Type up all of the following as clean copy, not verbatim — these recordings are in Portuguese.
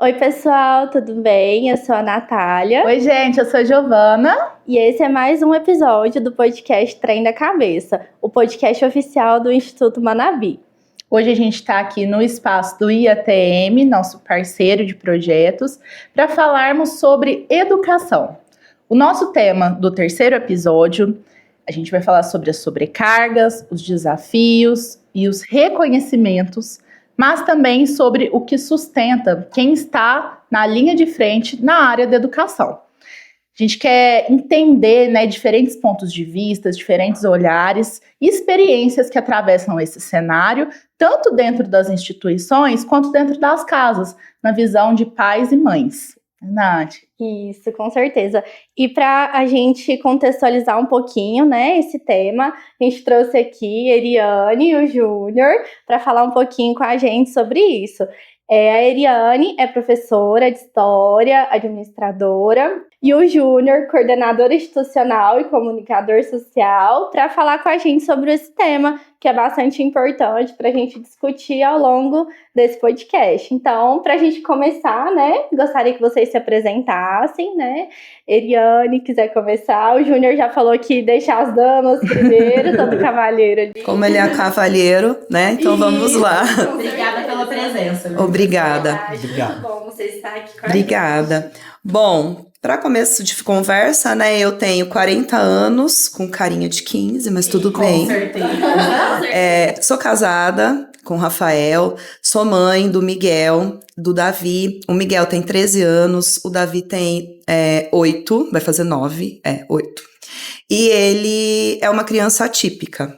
Oi, pessoal, tudo bem? Eu sou a Natália. Oi, gente, eu sou a Giovana. E esse é mais um episódio do podcast Trem da Cabeça, o podcast oficial do Instituto Manabi. Hoje a gente está aqui no espaço do IATM, nosso parceiro de projetos, para falarmos sobre educação. O nosso tema do terceiro episódio, a gente vai falar sobre as sobrecargas, os desafios e os reconhecimentos, mas também sobre o que sustenta quem está na linha de frente na área da educação. A gente quer entender, diferentes pontos de vista, diferentes olhares e experiências que atravessam esse cenário, tanto dentro das instituições quanto dentro das casas, na visão de pais e mães. Nath. Isso, com certeza. E para a gente contextualizar um pouquinho, esse tema, a gente trouxe aqui a Eriane e o Júnior para falar um pouquinho com a gente sobre isso. A Eriane é professora de História, administradora, e o Júnior, coordenador institucional e comunicador social, para falar com a gente sobre esse tema, que é bastante importante para a gente discutir ao longo desse podcast. Então, para a gente começar, gostaria que vocês se apresentassem, Eriane, quiser começar. O Júnior já falou que deixa as damas primeiro, todo cavalheiro ali. Como ele é cavalheiro, então vamos lá. Obrigada pela presença. Obrigada. Muito bom você estar aqui com a Obrigada. Bom, para começo de conversa, eu tenho 40 anos, com carinha de 15, mas tudo bem. Com certeza. Sou casada com o Rafael, sou mãe do Miguel, do Davi. O Miguel tem 13 anos, o Davi tem 8, vai fazer 9, 8. E ele é uma criança atípica.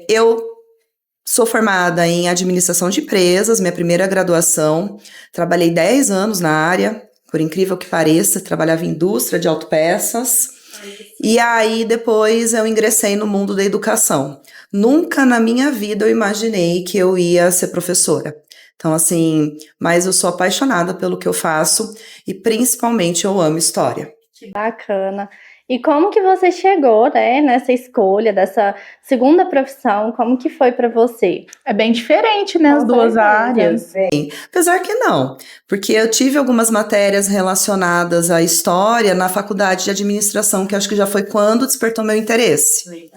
Eu sou formada em administração de empresas, minha primeira graduação. Trabalhei 10 anos na área, por incrível que pareça, trabalhava em indústria de autopeças. E aí, depois, eu ingressei no mundo da educação. Nunca na minha vida eu imaginei que eu ia ser professora. Então, mas eu sou apaixonada pelo que eu faço e, principalmente, eu amo história. Que bacana. E como que você chegou, nessa escolha dessa segunda profissão? Como que foi para você? É bem diferente, as duas áreas. Apesar que não, porque eu tive algumas matérias relacionadas à história na faculdade de administração, que acho que já foi quando despertou meu interesse.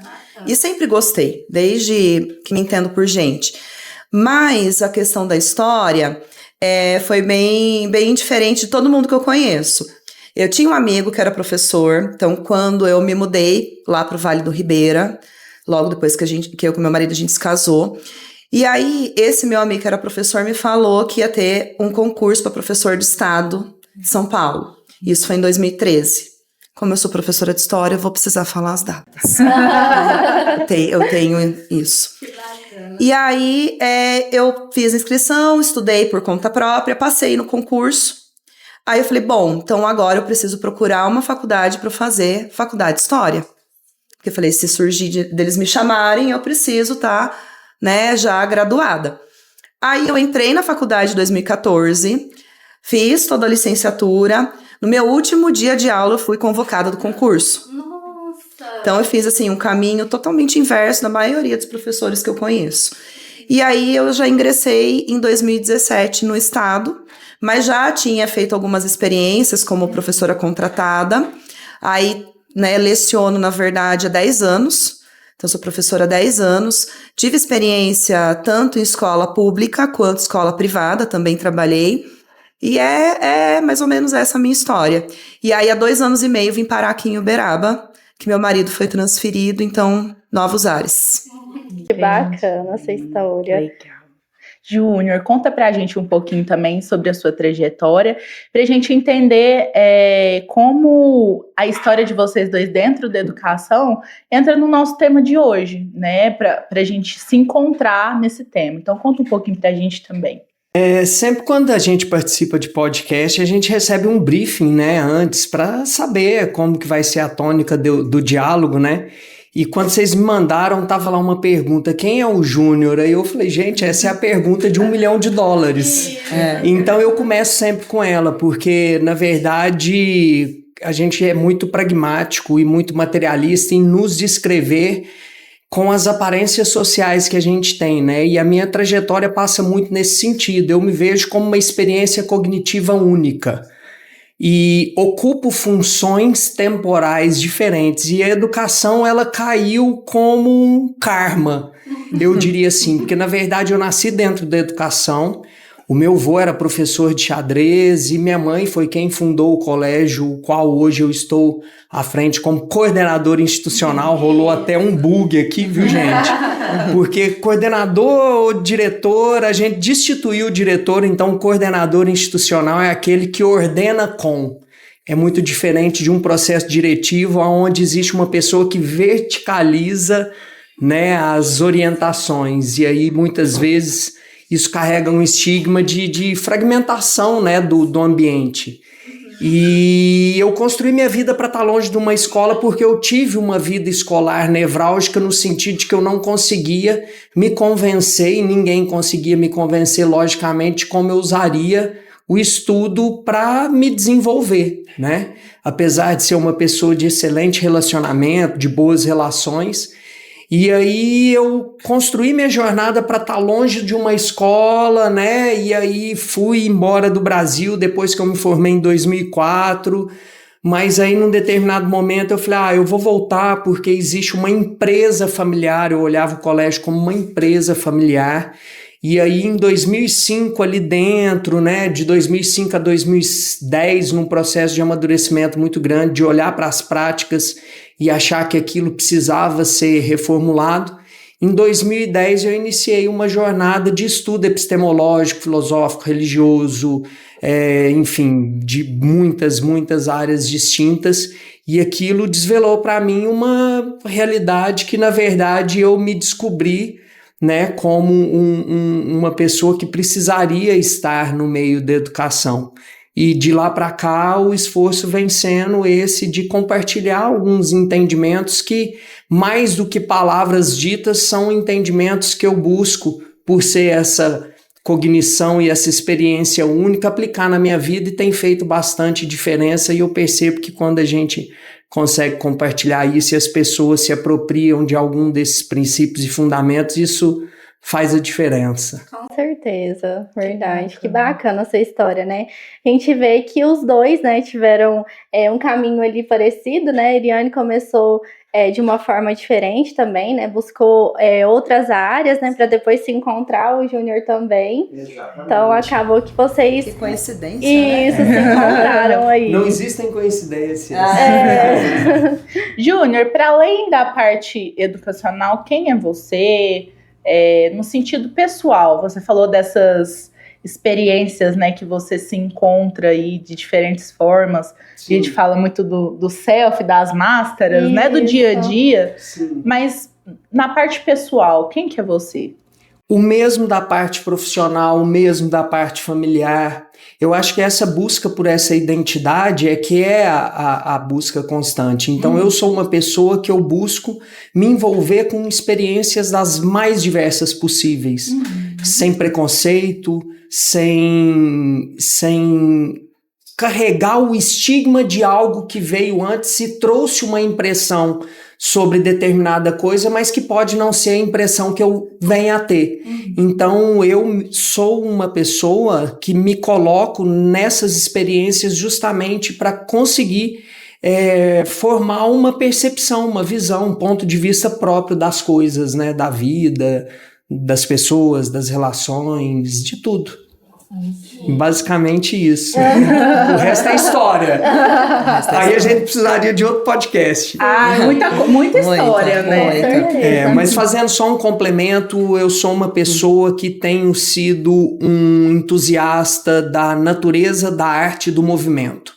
E sempre gostei, desde que me entendo por gente. Mas a questão da história foi bem diferente de todo mundo que eu conheço. Eu tinha um amigo que era professor, então quando eu me mudei lá pro Vale do Ribeira, logo depois que eu com meu marido a gente se casou, e aí esse meu amigo que era professor me falou que ia ter um concurso para professor de estado de São Paulo. Isso foi em 2013. Como eu sou professora de história, eu vou precisar falar as datas. Eu tenho isso. E aí eu fiz a inscrição, estudei por conta própria, passei no concurso. Aí eu falei, bom, então agora eu preciso procurar uma faculdade para fazer faculdade de história. Porque eu falei, se surgir deles me chamarem, eu preciso estar, já graduada. Aí eu entrei na faculdade em 2014, fiz toda a licenciatura. No meu último dia de aula, eu fui convocada do concurso. Nossa! Então eu fiz, um caminho totalmente inverso da maioria dos professores que eu conheço. E aí eu já ingressei em 2017 no estado, mas já tinha feito algumas experiências como professora contratada. Aí, leciono, na verdade, há 10 anos. Então, sou professora há 10 anos. Tive experiência tanto em escola pública quanto escola privada, também trabalhei. E é mais ou menos essa a minha história. E aí, há 2 anos e meio, vim parar aqui em Uberaba, que meu marido foi transferido, então, novos ares. Que bacana essa história. Legal. Júnior, conta pra gente um pouquinho também sobre a sua trajetória, pra gente entender como a história de vocês dois dentro da educação entra no nosso tema de hoje, pra gente se encontrar nesse tema. Então conta um pouquinho pra gente também. Sempre quando a gente participa de podcast, a gente recebe um briefing, antes, para saber como que vai ser a tônica do diálogo, E quando vocês me mandaram, tava lá uma pergunta, quem é o Júnior? Aí eu falei, gente, essa é a pergunta de $1 milhão. Então eu começo sempre com ela, porque, na verdade, a gente é muito pragmático e muito materialista em nos descrever com as aparências sociais que a gente tem, né? E a minha trajetória passa muito nesse sentido. Eu me vejo como uma experiência cognitiva única e ocupo funções temporais diferentes. E a educação, ela caiu como um karma, eu diria assim, porque na verdade eu nasci dentro da educação. O meu avô era professor de xadrez e minha mãe foi quem fundou o colégio, o qual hoje eu estou à frente como coordenador institucional. Rolou até um bug aqui, viu, gente? Porque coordenador, diretor, a gente destituiu o diretor, então o coordenador institucional é aquele que ordena com. É muito diferente de um processo diretivo onde existe uma pessoa que verticaliza, né, as orientações. E aí, muitas vezes, isso carrega um estigma de fragmentação, né, do ambiente. E eu construí minha vida para estar longe de uma escola porque eu tive uma vida escolar nevrálgica no sentido de que eu não conseguia me convencer e ninguém conseguia me convencer, logicamente, como eu usaria o estudo para me desenvolver, né? Apesar de ser uma pessoa de excelente relacionamento, de boas relações. E aí eu construí minha jornada para estar longe de uma escola, né? E aí fui embora do Brasil depois que eu me formei em 2004. Mas aí num determinado momento eu falei, eu vou voltar porque existe uma empresa familiar. Eu olhava o colégio como uma empresa familiar. E aí em 2005 ali dentro, né, de 2005 a 2010, num processo de amadurecimento muito grande, de olhar para as práticas e achar que aquilo precisava ser reformulado, em 2010 eu iniciei uma jornada de estudo epistemológico, filosófico, religioso, enfim, de muitas áreas distintas, e aquilo desvelou para mim uma realidade que, na verdade, eu me descobri, né, como uma pessoa que precisaria estar no meio da educação. E de lá para cá o esforço vem sendo esse de compartilhar alguns entendimentos que, mais do que palavras ditas, são entendimentos que eu busco, por ser essa cognição e essa experiência única, aplicar na minha vida, e tem feito bastante diferença. E eu percebo que quando a gente consegue compartilhar isso e as pessoas se apropriam de algum desses princípios e fundamentos, isso faz a diferença. Com certeza, verdade. Que bacana essa história, né? A gente vê que os dois, né, tiveram um caminho ali parecido, né? A Eriane começou de uma forma diferente também, né? Buscou outras áreas, né? Para depois se encontrar, o Júnior também. Exatamente. Então acabou que vocês... Que coincidência, Isso, né? se encontraram aí. Não existem coincidências. Júnior, para além da parte educacional, quem é você? No sentido pessoal, você falou dessas experiências, né, que você se encontra aí de diferentes formas. Sim. A gente fala muito do self, das máscaras, isso, né, do dia a dia. Sim. Mas na parte pessoal, quem que é você? O mesmo da parte profissional, o mesmo da parte familiar. Eu acho que essa busca por essa identidade é a busca constante. Então, eu sou uma pessoa que eu busco me envolver com experiências das mais diversas possíveis. Sem preconceito, sem carregar o estigma de algo que veio antes e trouxe uma impressão sobre determinada coisa, mas que pode não ser a impressão que eu venha a ter. Então, eu sou uma pessoa que me coloco nessas experiências justamente para conseguir formar uma percepção, uma visão, um ponto de vista próprio das coisas, né? Da vida, das pessoas, das relações, de tudo. Basicamente isso. O resto é história. Aí a gente precisaria de outro podcast. Muita história, né? Mas fazendo só um complemento, eu sou uma pessoa que tenho sido um entusiasta da natureza, da arte e do movimento.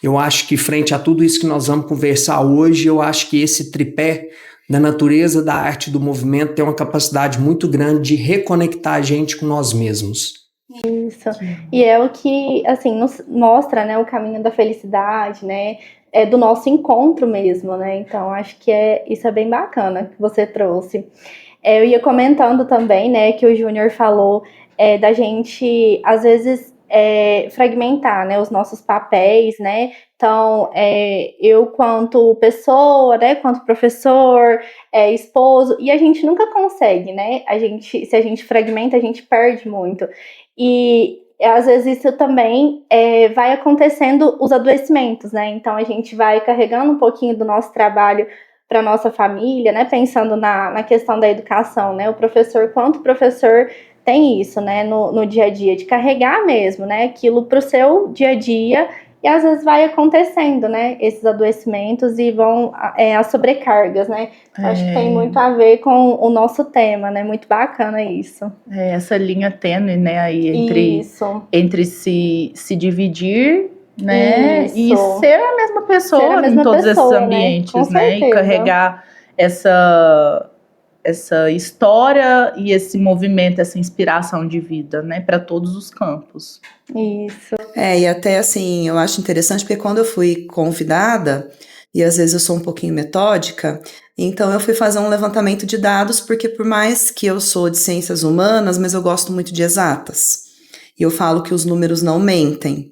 Eu acho que frente a tudo isso que nós vamos conversar hoje, eu acho que esse tripé da natureza, da arte e do movimento tem uma capacidade muito grande de reconectar a gente com nós mesmos. Isso, e é o que, assim, nos mostra, né, o caminho da felicidade, né, do nosso encontro mesmo, né, então acho que isso é bem bacana que você trouxe. Eu ia comentando também, né, que o Júnior falou da gente, às vezes, fragmentar, né, os nossos papéis, né? Então, eu quanto pessoa, né, quanto professor, esposo, e a gente nunca consegue, né? Se a gente fragmenta, a gente perde muito. E às vezes isso também vai acontecendo os adoecimentos, né? Então a gente vai carregando um pouquinho do nosso trabalho para nossa família, né? Pensando na questão da educação, né? O professor, quanto professor tem isso, né? No dia a dia, de carregar mesmo, né? Aquilo para o seu dia a dia. E às vezes vai acontecendo, né, esses adoecimentos e vão as sobrecargas, né? Acho que tem muito a ver com o nosso tema, né? Muito bacana isso. Essa linha tênue, né, aí entre se dividir, né, e ser a mesma pessoa em todos esses ambientes, né? E carregar essa história e esse movimento, essa inspiração de vida, né, para todos os campos. Isso. E até assim, eu acho interessante porque quando eu fui convidada, e às vezes eu sou um pouquinho metódica, então eu fui fazer um levantamento de dados, porque por mais que eu sou de ciências humanas, mas eu gosto muito de exatas. E eu falo que os números não mentem.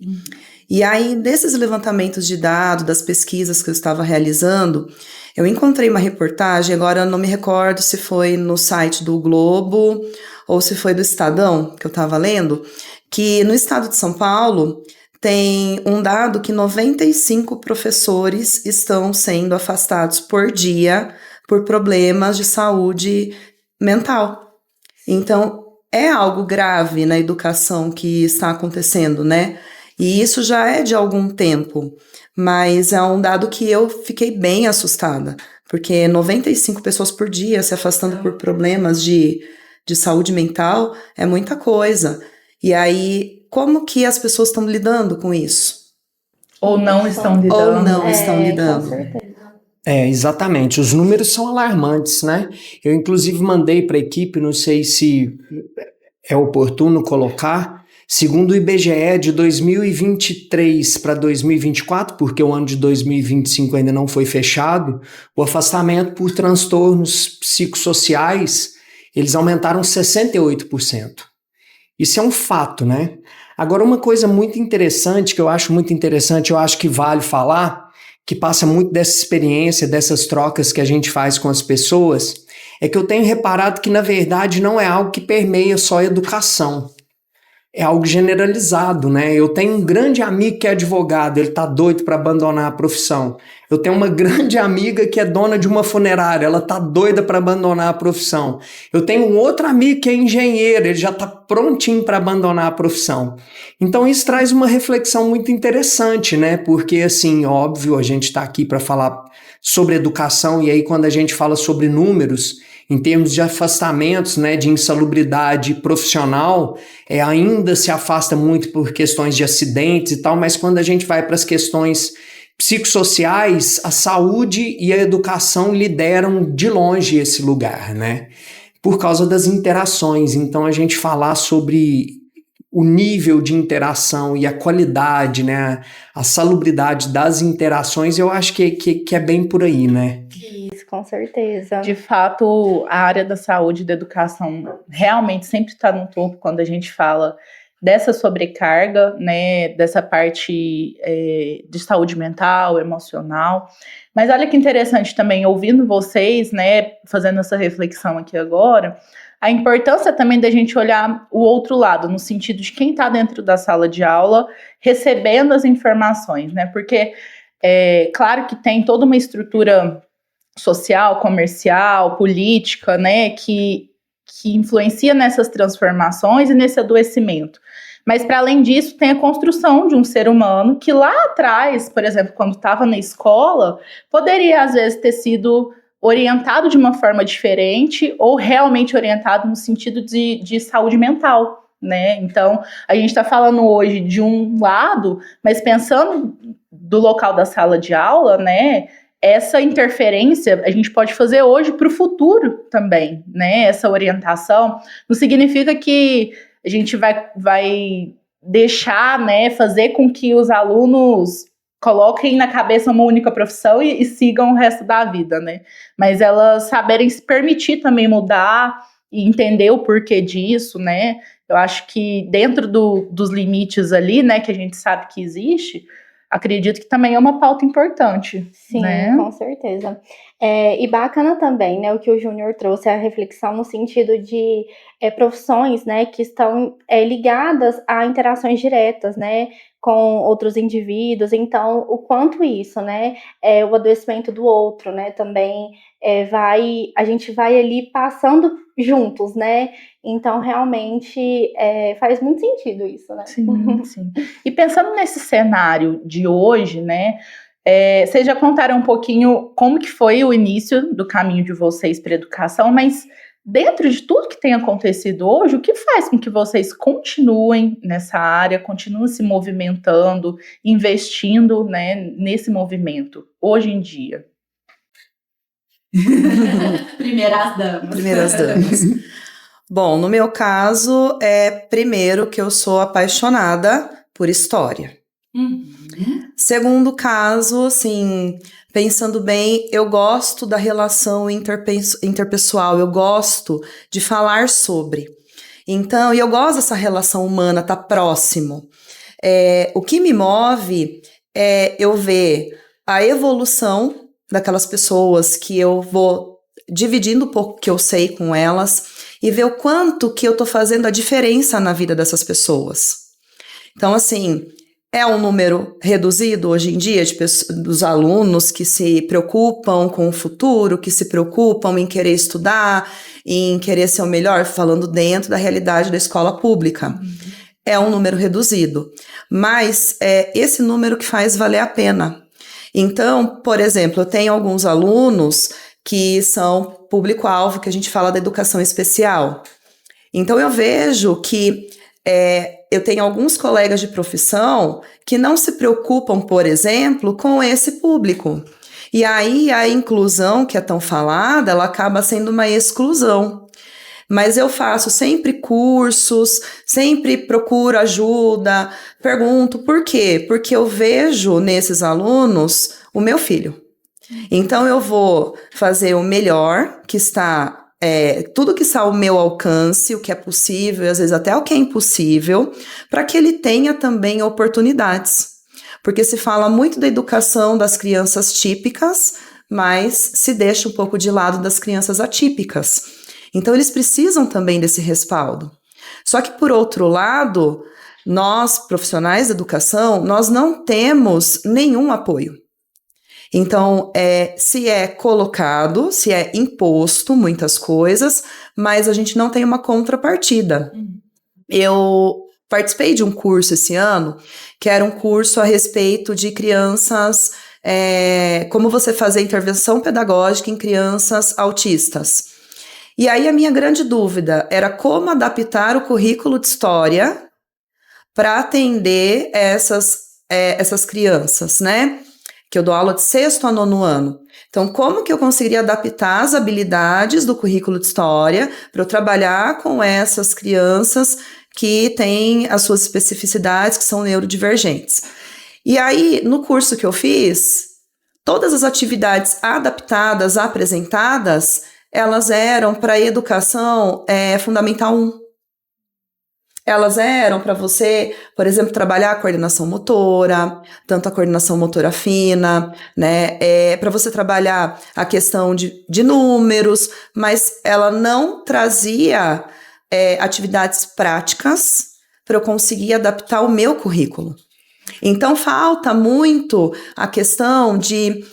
E aí, desses levantamentos de dados, das pesquisas que eu estava realizando, eu encontrei uma reportagem, agora eu não me recordo se foi no site do Globo ou se foi do Estadão, que eu estava lendo, que no estado de São Paulo tem um dado que 95 professores estão sendo afastados por dia por problemas de saúde mental. Então, é algo grave na educação que está acontecendo, né? E isso já é de algum tempo, mas é um dado que eu fiquei bem assustada, porque 95 pessoas por dia se afastando por problemas de saúde mental é muita coisa. E aí, como que as pessoas estão lidando com isso? Ou não estão lidando. Ou não estão lidando. Com certeza. Exatamente. Os números são alarmantes, né? Eu, inclusive, mandei para a equipe, não sei se é oportuno colocar, segundo o IBGE, de 2023 para 2024, porque o ano de 2025 ainda não foi fechado, o afastamento por transtornos psicossociais, eles aumentaram 68%. Isso é um fato, né? Agora, uma coisa muito interessante, que eu acho muito interessante, eu acho que vale falar, que passa muito dessa experiência, dessas trocas que a gente faz com as pessoas, é que eu tenho reparado que, na verdade, não é algo que permeia só a educação. É algo generalizado, né? Eu tenho um grande amigo que é advogado, ele tá doido para abandonar a profissão. Eu tenho uma grande amiga que é dona de uma funerária, ela tá doida para abandonar a profissão. Eu tenho um outro amigo que é engenheiro, ele já tá prontinho para abandonar a profissão. Então isso traz uma reflexão muito interessante, né? Porque, assim, óbvio, a gente tá aqui para falar sobre educação, e aí quando a gente fala sobre números, em termos de afastamentos, né, de insalubridade profissional, ainda se afasta muito por questões de acidentes e tal, mas quando a gente vai para as questões psicossociais, a saúde e a educação lideram de longe esse lugar, né? Por causa das interações. Então, a gente falar sobre o nível de interação e a qualidade, né, a salubridade das interações, eu acho que é bem por aí, né? Isso, com certeza. De fato, a área da saúde e da educação realmente sempre está no topo quando a gente fala dessa sobrecarga, né, dessa parte de saúde mental, emocional. Mas olha que interessante também, ouvindo vocês, né, fazendo essa reflexão aqui agora, a importância também da gente olhar o outro lado, no sentido de quem está dentro da sala de aula recebendo as informações, né? Porque claro que tem toda uma estrutura social, comercial, política, né, que influencia nessas transformações e nesse adoecimento. Mas, para além disso, tem a construção de um ser humano que lá atrás, por exemplo, quando estava na escola, poderia, às vezes, ter sido orientado de uma forma diferente ou realmente orientado no sentido de saúde mental, né? Então, a gente está falando hoje de um lado, mas pensando do local da sala de aula, né? Essa interferência a gente pode fazer hoje para o futuro também, né? Essa orientação não significa que a gente vai deixar, né, fazer com que os alunos coloquem na cabeça uma única profissão e sigam o resto da vida, né? Mas elas saberem se permitir também mudar e entender o porquê disso, né? Eu acho que dentro dos limites ali, né, que a gente sabe que existe, acredito que também é uma pauta importante. Sim, né? com certeza. E bacana também, né, o que o Júnior trouxe, a reflexão no sentido de profissões, né, que estão ligadas a interações diretas, né, com outros indivíduos. Então, o quanto isso, né, o adoecimento do outro, né, também a gente vai ali passando juntos, né? Então, realmente, faz muito sentido isso, né? Sim, sim. E pensando nesse cenário de hoje, né? Vocês já contaram um pouquinho como que foi o início do caminho de vocês para a educação, mas dentro de tudo que tem acontecido hoje, o que faz com que vocês continuem nessa área, continuem se movimentando, investindo, né, nesse movimento, hoje em dia? Primeiras damas. Primeiras damas. Bom, no meu caso, primeiro que eu sou apaixonada por história. Segundo caso, assim, pensando bem, eu gosto da relação interpessoal, eu gosto de falar sobre. Então, e eu gosto dessa relação humana, tá próximo. O que me move é eu ver a evolução daquelas pessoas que eu vou dividindo um pouco que eu sei com elas e ver o quanto que eu tô fazendo a diferença na vida dessas pessoas. Então, assim, é um número reduzido hoje em dia dos alunos que se preocupam com o futuro, que se preocupam em querer estudar, em querer ser o melhor, falando dentro da realidade da escola pública. É um número reduzido, mas é esse número que faz valer a pena. Então, por exemplo, eu tenho alguns alunos que são público-alvo, que a gente fala da educação especial. Então, eu vejo que eu tenho alguns colegas de profissão que não se preocupam, por exemplo, com esse público. E aí, a inclusão que é tão falada, ela acaba sendo uma exclusão. Mas eu faço sempre cursos, sempre procuro ajuda, pergunto por quê? Porque eu vejo nesses alunos o meu filho. Então eu vou fazer o melhor que está, tudo que está ao meu alcance, o que é possível e às vezes até o que é impossível, para que ele tenha também oportunidades. Porque se fala muito da educação das crianças típicas, mas se deixa um pouco de lado das crianças atípicas. Então, eles precisam também desse respaldo. Só que, por outro lado, nós, profissionais da educação, nós não temos nenhum apoio. Então, se é colocado, se é imposto muitas coisas, mas a gente não tem uma contrapartida. Eu participei de um curso esse ano, que era um curso a respeito de crianças, como você fazer intervenção pedagógica em crianças autistas. E aí a minha grande dúvida era como adaptar o currículo de história para atender essas crianças, né? Que eu dou aula de 6º a 9º ano. Então, como que eu conseguiria adaptar as habilidades do currículo de história para eu trabalhar com essas crianças que têm as suas especificidades, que são neurodivergentes? E aí, no curso que eu fiz, todas as atividades adaptadas, apresentadas, elas eram para a educação fundamental 1. Elas eram para você, por exemplo, trabalhar a coordenação motora, tanto a coordenação motora fina, né? Para você trabalhar a questão de números, mas ela não trazia atividades práticas para eu conseguir adaptar o meu currículo. Então, falta muito a questão de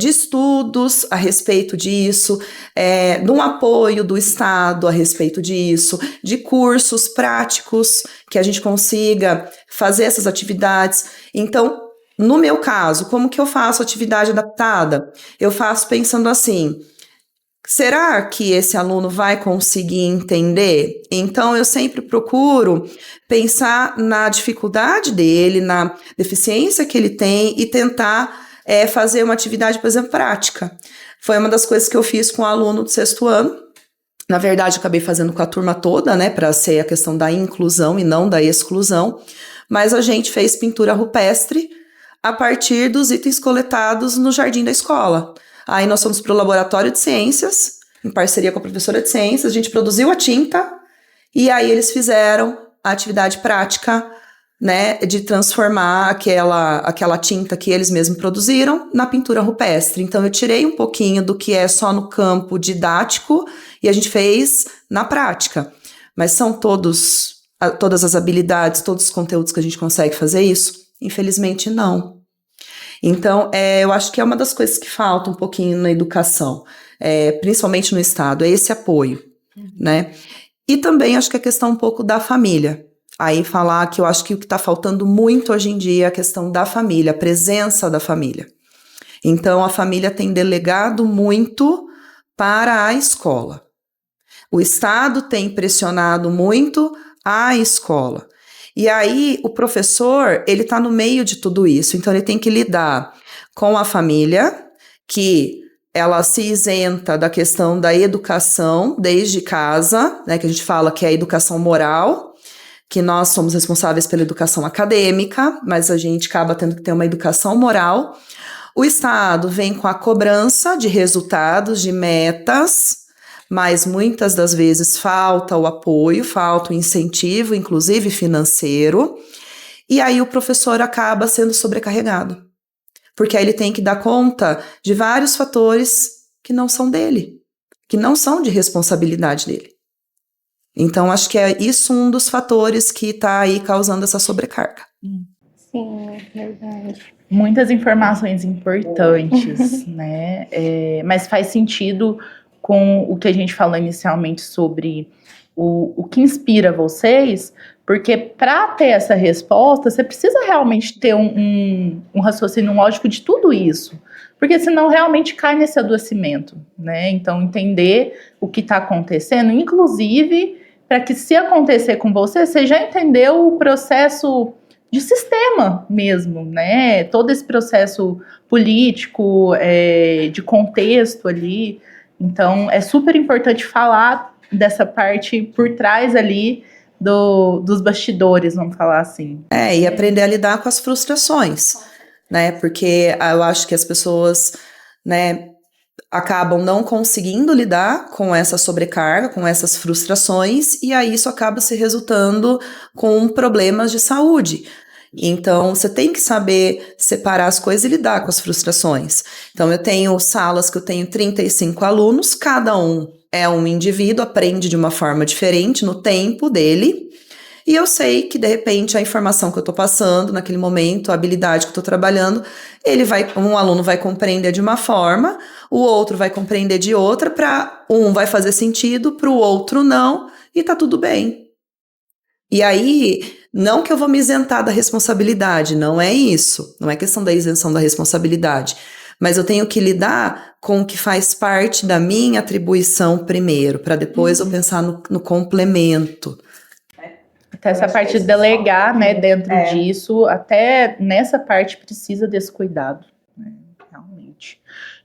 estudos a respeito disso, de um apoio do Estado a respeito disso, de cursos práticos que a gente consiga fazer essas atividades. Então, no meu caso, como que eu faço atividade adaptada? Eu faço pensando assim: será que esse aluno vai conseguir entender? Então, eu sempre procuro pensar na dificuldade dele, na deficiência que ele tem e tentar fazer uma atividade, por exemplo, prática. Foi uma das coisas que eu fiz com o aluno do 6º ano. Na verdade, acabei fazendo com a turma toda, né, para ser a questão da inclusão e não da exclusão. Mas a gente fez pintura rupestre a partir dos itens coletados no jardim da escola. Aí nós fomos para o laboratório de ciências, em parceria com a professora de ciências, a gente produziu a tinta E aí eles fizeram a atividade prática, né, de transformar aquela tinta que eles mesmos produziram na pintura rupestre. Então eu tirei um pouquinho do que é só no campo didático e a gente fez na prática. Mas são todas as habilidades, todos os conteúdos que a gente consegue fazer isso? Infelizmente não. Então eu acho que é uma das coisas que falta um pouquinho na educação, principalmente no Estado, é esse apoio, né? E também acho que a questão um pouco da família. Aí falar que eu acho que o que está faltando muito hoje em dia é a questão da família, a presença da família. Então, a família tem delegado muito para a escola. O Estado tem pressionado muito a escola. E aí, o professor, ele está no meio de tudo isso. Então, ele tem que lidar com a família, que ela se isenta da questão da educação desde casa, né, que a gente fala que é a educação moral, que nós somos responsáveis pela educação acadêmica, mas a gente acaba tendo que ter uma educação moral. O Estado vem com a cobrança de resultados, de metas, mas muitas das vezes falta o apoio, falta o incentivo, inclusive financeiro, e aí o professor acaba sendo sobrecarregado, porque aí ele tem que dar conta de vários fatores que não são dele, que não são de responsabilidade dele. Então, acho que é isso um dos fatores que está aí causando essa sobrecarga. Sim, verdade. Muitas informações importantes, né? Mas faz sentido com o que a gente falou inicialmente sobre o que inspira vocês, porque para ter essa resposta, você precisa realmente ter um raciocínio lógico de tudo isso, porque senão realmente cai nesse adoecimento, né? Então, entender o que está acontecendo, inclusive para que, se acontecer com você já entendeu o processo de sistema mesmo, né? Todo esse processo político, de contexto ali. Então, é super importante falar dessa parte por trás ali dos bastidores, vamos falar assim. E aprender a lidar com as frustrações, né? Porque eu acho que as pessoas, né, acabam não conseguindo lidar com essa sobrecarga, com essas frustrações, e aí isso acaba se resultando com problemas de saúde. Então, você tem que saber separar as coisas e lidar com as frustrações. Então, eu tenho salas que eu tenho 35 alunos, cada um é um indivíduo, aprende de uma forma diferente no tempo dele, e eu sei que, de repente, a informação que eu estou passando naquele momento, a habilidade que eu estou trabalhando, um aluno vai compreender de uma forma, o outro vai compreender de outra, para um vai fazer sentido, para o outro não, e tá tudo bem. E aí, não que eu vou me isentar da responsabilidade, não é isso, não é questão da isenção da responsabilidade, mas eu tenho que lidar com o que faz parte da minha atribuição primeiro, para depois eu pensar no complemento. Até essa parte de delegar, né, dentro disso, até nessa parte precisa desse cuidado, né, realmente.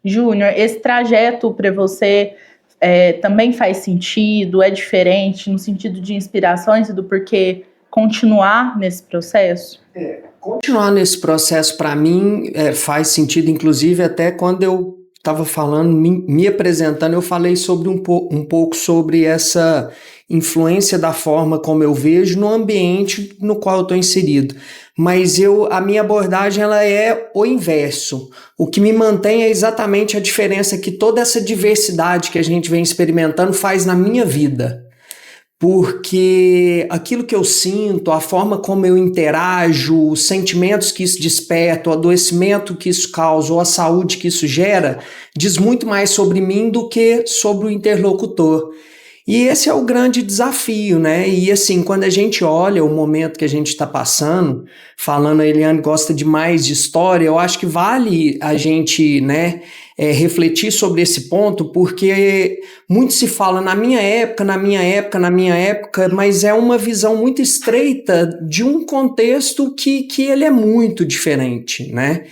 Júnior, esse trajeto para você também faz sentido, é diferente no sentido de inspirações e do porquê continuar nesse processo? Continuar nesse processo, para mim, faz sentido, inclusive até quando eu estava falando, me apresentando, eu falei sobre um pouco sobre essa influência da forma como eu vejo no ambiente no qual eu estou inserido. Mas a minha abordagem ela é o inverso. O que me mantém é exatamente a diferença que toda essa diversidade que a gente vem experimentando faz na minha vida. Porque aquilo que eu sinto, a forma como eu interajo, os sentimentos que isso desperta, o adoecimento que isso causa, ou a saúde que isso gera, diz muito mais sobre mim do que sobre o interlocutor. E esse é o grande desafio, né? E assim, quando a gente olha o momento que a gente está passando, falando, a Eliane gosta demais de história, eu acho que vale a gente, né, refletir sobre esse ponto, porque muito se fala na minha época, mas é uma visão muito estreita de um contexto que ele é muito diferente, né?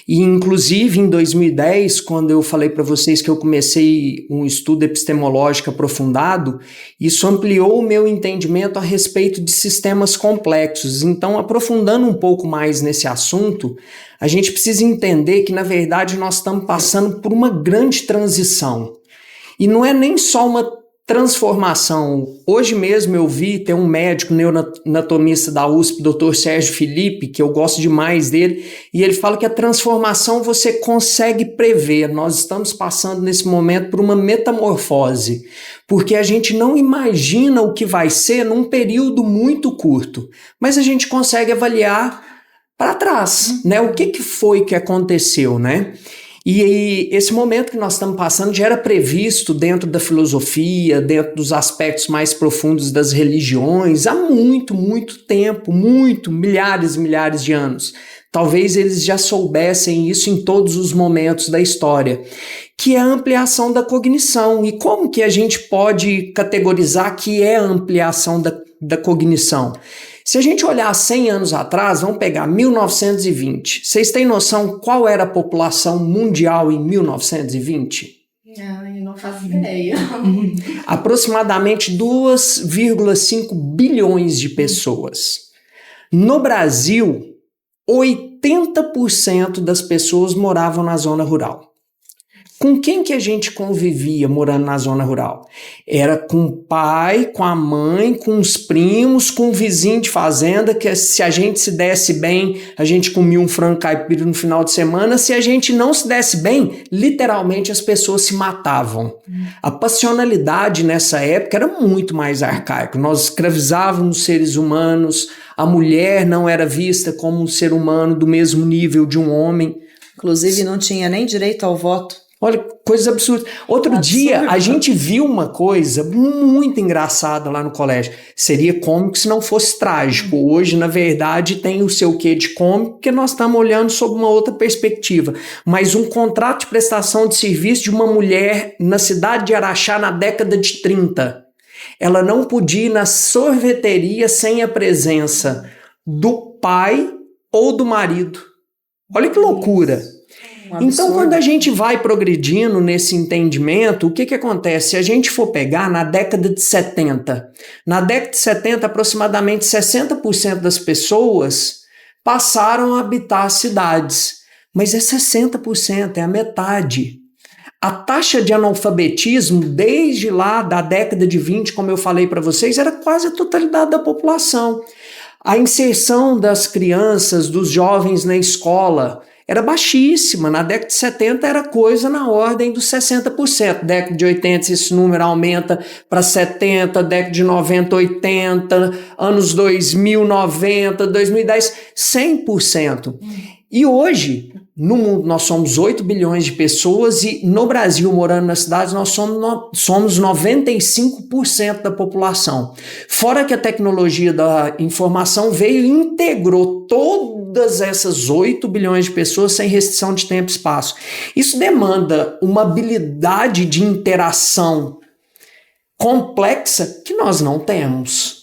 E, inclusive, em 2010, quando eu falei para vocês que eu comecei um estudo epistemológico aprofundado, isso ampliou o meu entendimento a respeito de sistemas complexos. Então, aprofundando um pouco mais nesse assunto, a gente precisa entender que, na verdade, nós estamos passando por uma grande transição. E não é nem só uma transformação. Hoje mesmo eu vi, tem um médico neonatomista da USP, Dr. Sérgio Felipe, que eu gosto demais dele, e ele fala que a transformação você consegue prever. Nós estamos passando nesse momento por uma metamorfose, porque a gente não imagina o que vai ser num período muito curto, mas a gente consegue avaliar para trás, né? O que foi que aconteceu, né? E esse momento que nós estamos passando já era previsto dentro da filosofia, dentro dos aspectos mais profundos das religiões, há muito, muito tempo, milhares e milhares de anos. Talvez eles já soubessem isso em todos os momentos da história, que é a ampliação da cognição. E como que a gente pode categorizar que é a ampliação da cognição? Se a gente olhar 100 anos atrás, vamos pegar 1920. Vocês têm noção qual era a população mundial em 1920? Eu não faço ideia. Aproximadamente 2,5 bilhões de pessoas. No Brasil, 80% das pessoas moravam na zona rural. Com quem que a gente convivia morando na zona rural? Era com o pai, com a mãe, com os primos, com o vizinho de fazenda, que se a gente se desse bem, a gente comia um frango caipira no final de semana. Se a gente não se desse bem, literalmente as pessoas se matavam. A passionalidade nessa época era muito mais arcaica. Nós escravizávamos seres humanos, a mulher não era vista como um ser humano do mesmo nível de um homem. Inclusive não tinha nem direito ao voto. Olha, coisas absurdas. Outro dia, a gente viu uma coisa muito engraçada lá no colégio. Seria cômico se não fosse trágico. Hoje, na verdade, tem o seu quê de cômico, porque nós estamos olhando sob uma outra perspectiva. Mas um contrato de prestação de serviço de uma mulher na cidade de Araxá na década de 30. Ela não podia ir na sorveteria sem a presença do pai ou do marido. Olha que loucura. Então, quando a gente vai progredindo nesse entendimento, o que acontece? Se a gente for pegar na década de 70, aproximadamente 60% das pessoas passaram a habitar as cidades. Mas é 60%, é a metade. A taxa de analfabetismo, desde lá da década de 20, como eu falei para vocês, era quase a totalidade da população. A inserção das crianças, dos jovens na escola, era baixíssima. Na década de 70 era coisa na ordem dos 60%. Década de 80 esse número aumenta para 70%, década de 90, 80%, anos 2000, 90, 2010, 100%. E hoje, no mundo, nós somos 8 bilhões de pessoas e no Brasil, morando nas cidades, nós somos 95% da população. Fora que a tecnologia da informação veio e integrou todas essas 8 bilhões de pessoas sem restrição de tempo e espaço. Isso demanda uma habilidade de interação complexa que nós não temos.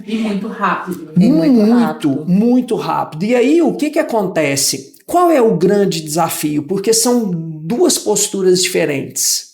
E muito rápido. Muito rápido. E aí, o que acontece? Qual é o grande desafio? Porque são duas posturas diferentes.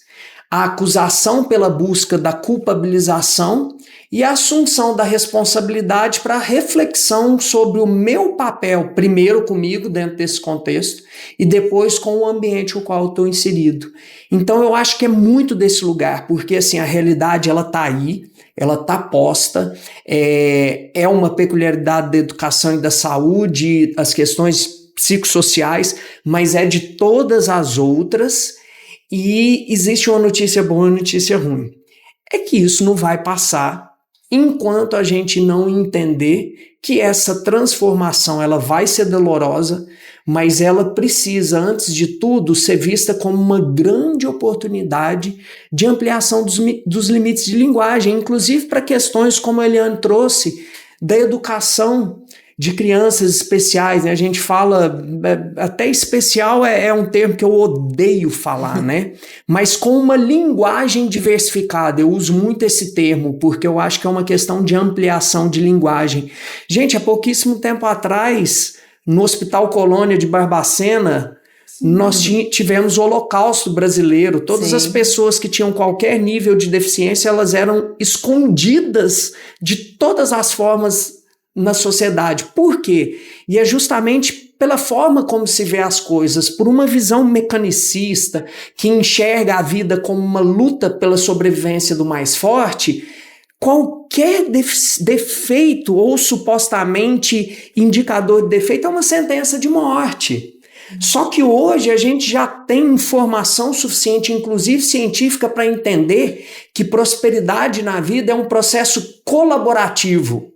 A acusação pela busca da culpabilização e a assunção da responsabilidade para a reflexão sobre o meu papel, primeiro comigo dentro desse contexto e depois com o ambiente no qual eu estou inserido. Então eu acho que é muito desse lugar, porque assim, a realidade ela está aí, ela está posta, é uma peculiaridade da educação e da saúde, as questões psicossociais, mas é de todas as outras, e existe uma notícia boa e uma notícia ruim. É que isso não vai passar enquanto a gente não entender que essa transformação ela vai ser dolorosa, mas ela precisa, antes de tudo, ser vista como uma grande oportunidade de ampliação dos limites de linguagem, inclusive para questões como a Eliane trouxe, da educação de crianças especiais, né? A gente fala, até especial é um termo que eu odeio falar, né? Mas com uma linguagem diversificada, eu uso muito esse termo, porque eu acho que é uma questão de ampliação de linguagem. Gente, há pouquíssimo tempo atrás, no Hospital Colônia de Barbacena, nós tivemos o Holocausto brasileiro. Todas as pessoas que tinham qualquer nível de deficiência, elas eram escondidas de todas as formas na sociedade. Por quê? E é justamente pela forma como se vê as coisas, por uma visão mecanicista que enxerga a vida como uma luta pela sobrevivência do mais forte. Qualquer defeito ou supostamente indicador de defeito é uma sentença de morte. Só que hoje a gente já tem informação suficiente, inclusive científica, para entender que prosperidade na vida é um processo colaborativo.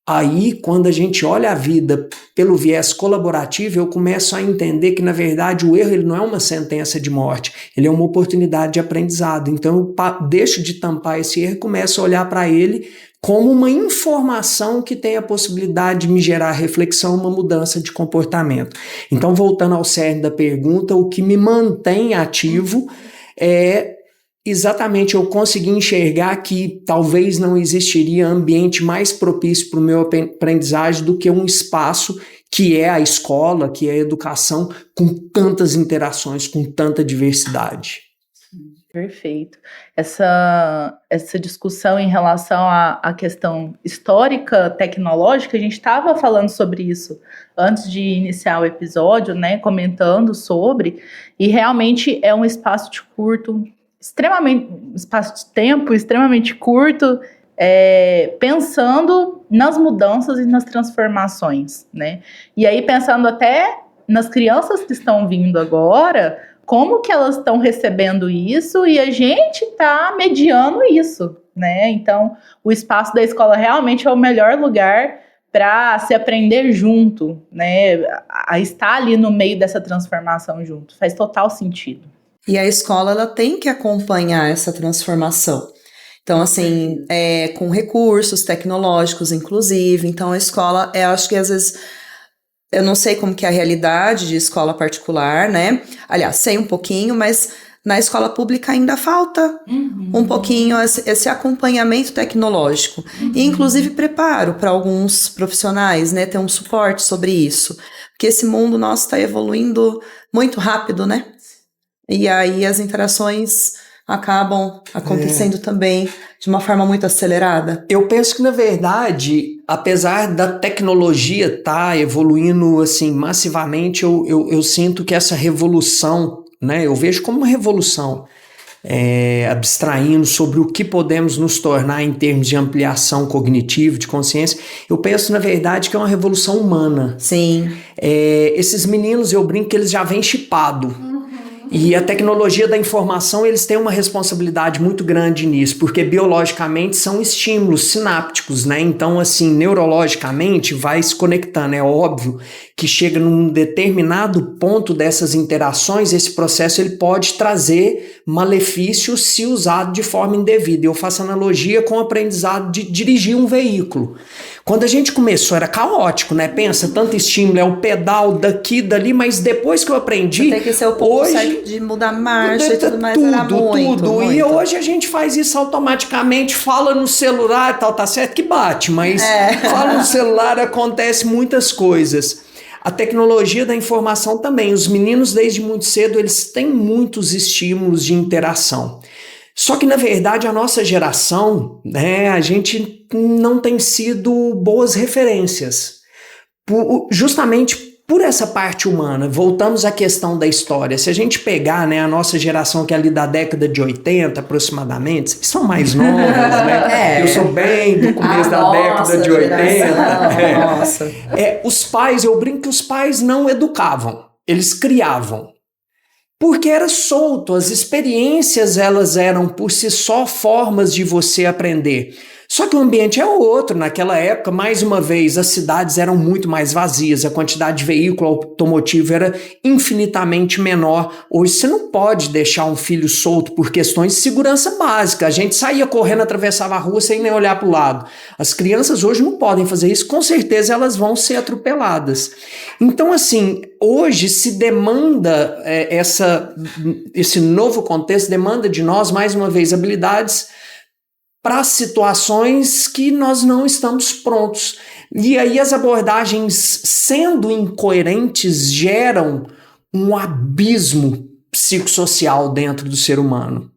Aí, quando a gente olha a vida pelo viés colaborativo, eu começo a entender que, na verdade, o erro ele não é uma sentença de morte, ele é uma oportunidade de aprendizado. Então, eu deixo de tampar esse erro e começo a olhar para ele como uma informação que tem a possibilidade de me gerar reflexão, uma mudança de comportamento. Então, voltando ao cerne da pergunta, o que me mantém ativo é exatamente eu consegui enxergar que talvez não existiria ambiente mais propício para o meu aprendizagem do que um espaço que é a escola, que é a educação, com tantas interações, com tanta diversidade. Perfeito. Essa discussão em relação à questão histórica, tecnológica, a gente estava falando sobre isso antes de iniciar o episódio, né, comentando sobre, e realmente é um espaço de espaço de tempo extremamente curto, pensando nas mudanças e nas transformações, né? E aí pensando até nas crianças que estão vindo agora, como que elas estão recebendo isso e a gente está mediando isso, né? Então, o espaço da escola realmente é o melhor lugar para se aprender junto, né? A estar ali no meio dessa transformação junto. Faz total sentido. E a escola, ela tem que acompanhar essa transformação. Então, assim, com recursos tecnológicos, inclusive. Então, a escola, eu acho que às vezes, eu não sei como que é a realidade de escola particular, né? Aliás, sei um pouquinho, mas na escola pública ainda falta um pouquinho esse acompanhamento tecnológico. E, inclusive, preparo para alguns profissionais, né? Ter um suporte sobre isso. Porque esse mundo nosso está evoluindo muito rápido, né? E aí as interações acabam acontecendo também de uma forma muito acelerada. Eu penso que, na verdade, apesar da tecnologia estar evoluindo assim, massivamente, eu sinto que essa revolução, né, eu vejo como uma revolução, abstraindo sobre o que podemos nos tornar em termos de ampliação cognitiva, de consciência, eu penso, na verdade, que é uma revolução humana. Sim. Esses meninos, eu brinco que eles já vêm chipados. E a tecnologia da informação, eles têm uma responsabilidade muito grande nisso, porque biologicamente são estímulos sinápticos, né? Então, assim, neurologicamente vai se conectando. É óbvio que chega num determinado ponto dessas interações, esse processo ele pode trazer malefícios se usado de forma indevida. Eu faço analogia com o aprendizado de dirigir um veículo. Quando a gente começou era caótico, né? Pensa, tanto estímulo, é o pedal daqui, dali, mas depois que eu aprendi... Tem que ser o ponto certo de mudar a marcha e tudo mais, era muito. E hoje a gente faz isso automaticamente, fala no celular e tal, tá certo que bate, mas fala no celular, acontece muitas coisas. A tecnologia da informação também, os meninos desde muito cedo, eles têm muitos estímulos de interação. Só que, na verdade, a nossa geração, né, a gente não tem sido boas referências. Justamente por essa parte humana. Voltamos à questão da história. Se a gente pegar, né, a nossa geração que é ali da década de 80, aproximadamente, vocês são mais novos, né? Eu sou bem do começo da década de 80. Nossa. Os pais, eu brinco que os pais não educavam, eles criavam. Porque era solto, as experiências elas eram por si só formas de você aprender. Só que o ambiente é outro. Naquela época, mais uma vez, as cidades eram muito mais vazias, a quantidade de veículo automotivo era infinitamente menor. Hoje você não pode deixar um filho solto por questões de segurança básica. A gente saía correndo, atravessava a rua sem nem olhar para o lado. As crianças hoje não podem fazer isso, com certeza elas vão ser atropeladas. Então, assim, hoje se demanda esse novo contexto, demanda de nós, mais uma vez, habilidades para situações que nós não estamos prontos. E aí as abordagens, sendo incoerentes, geram um abismo psicossocial dentro do ser humano.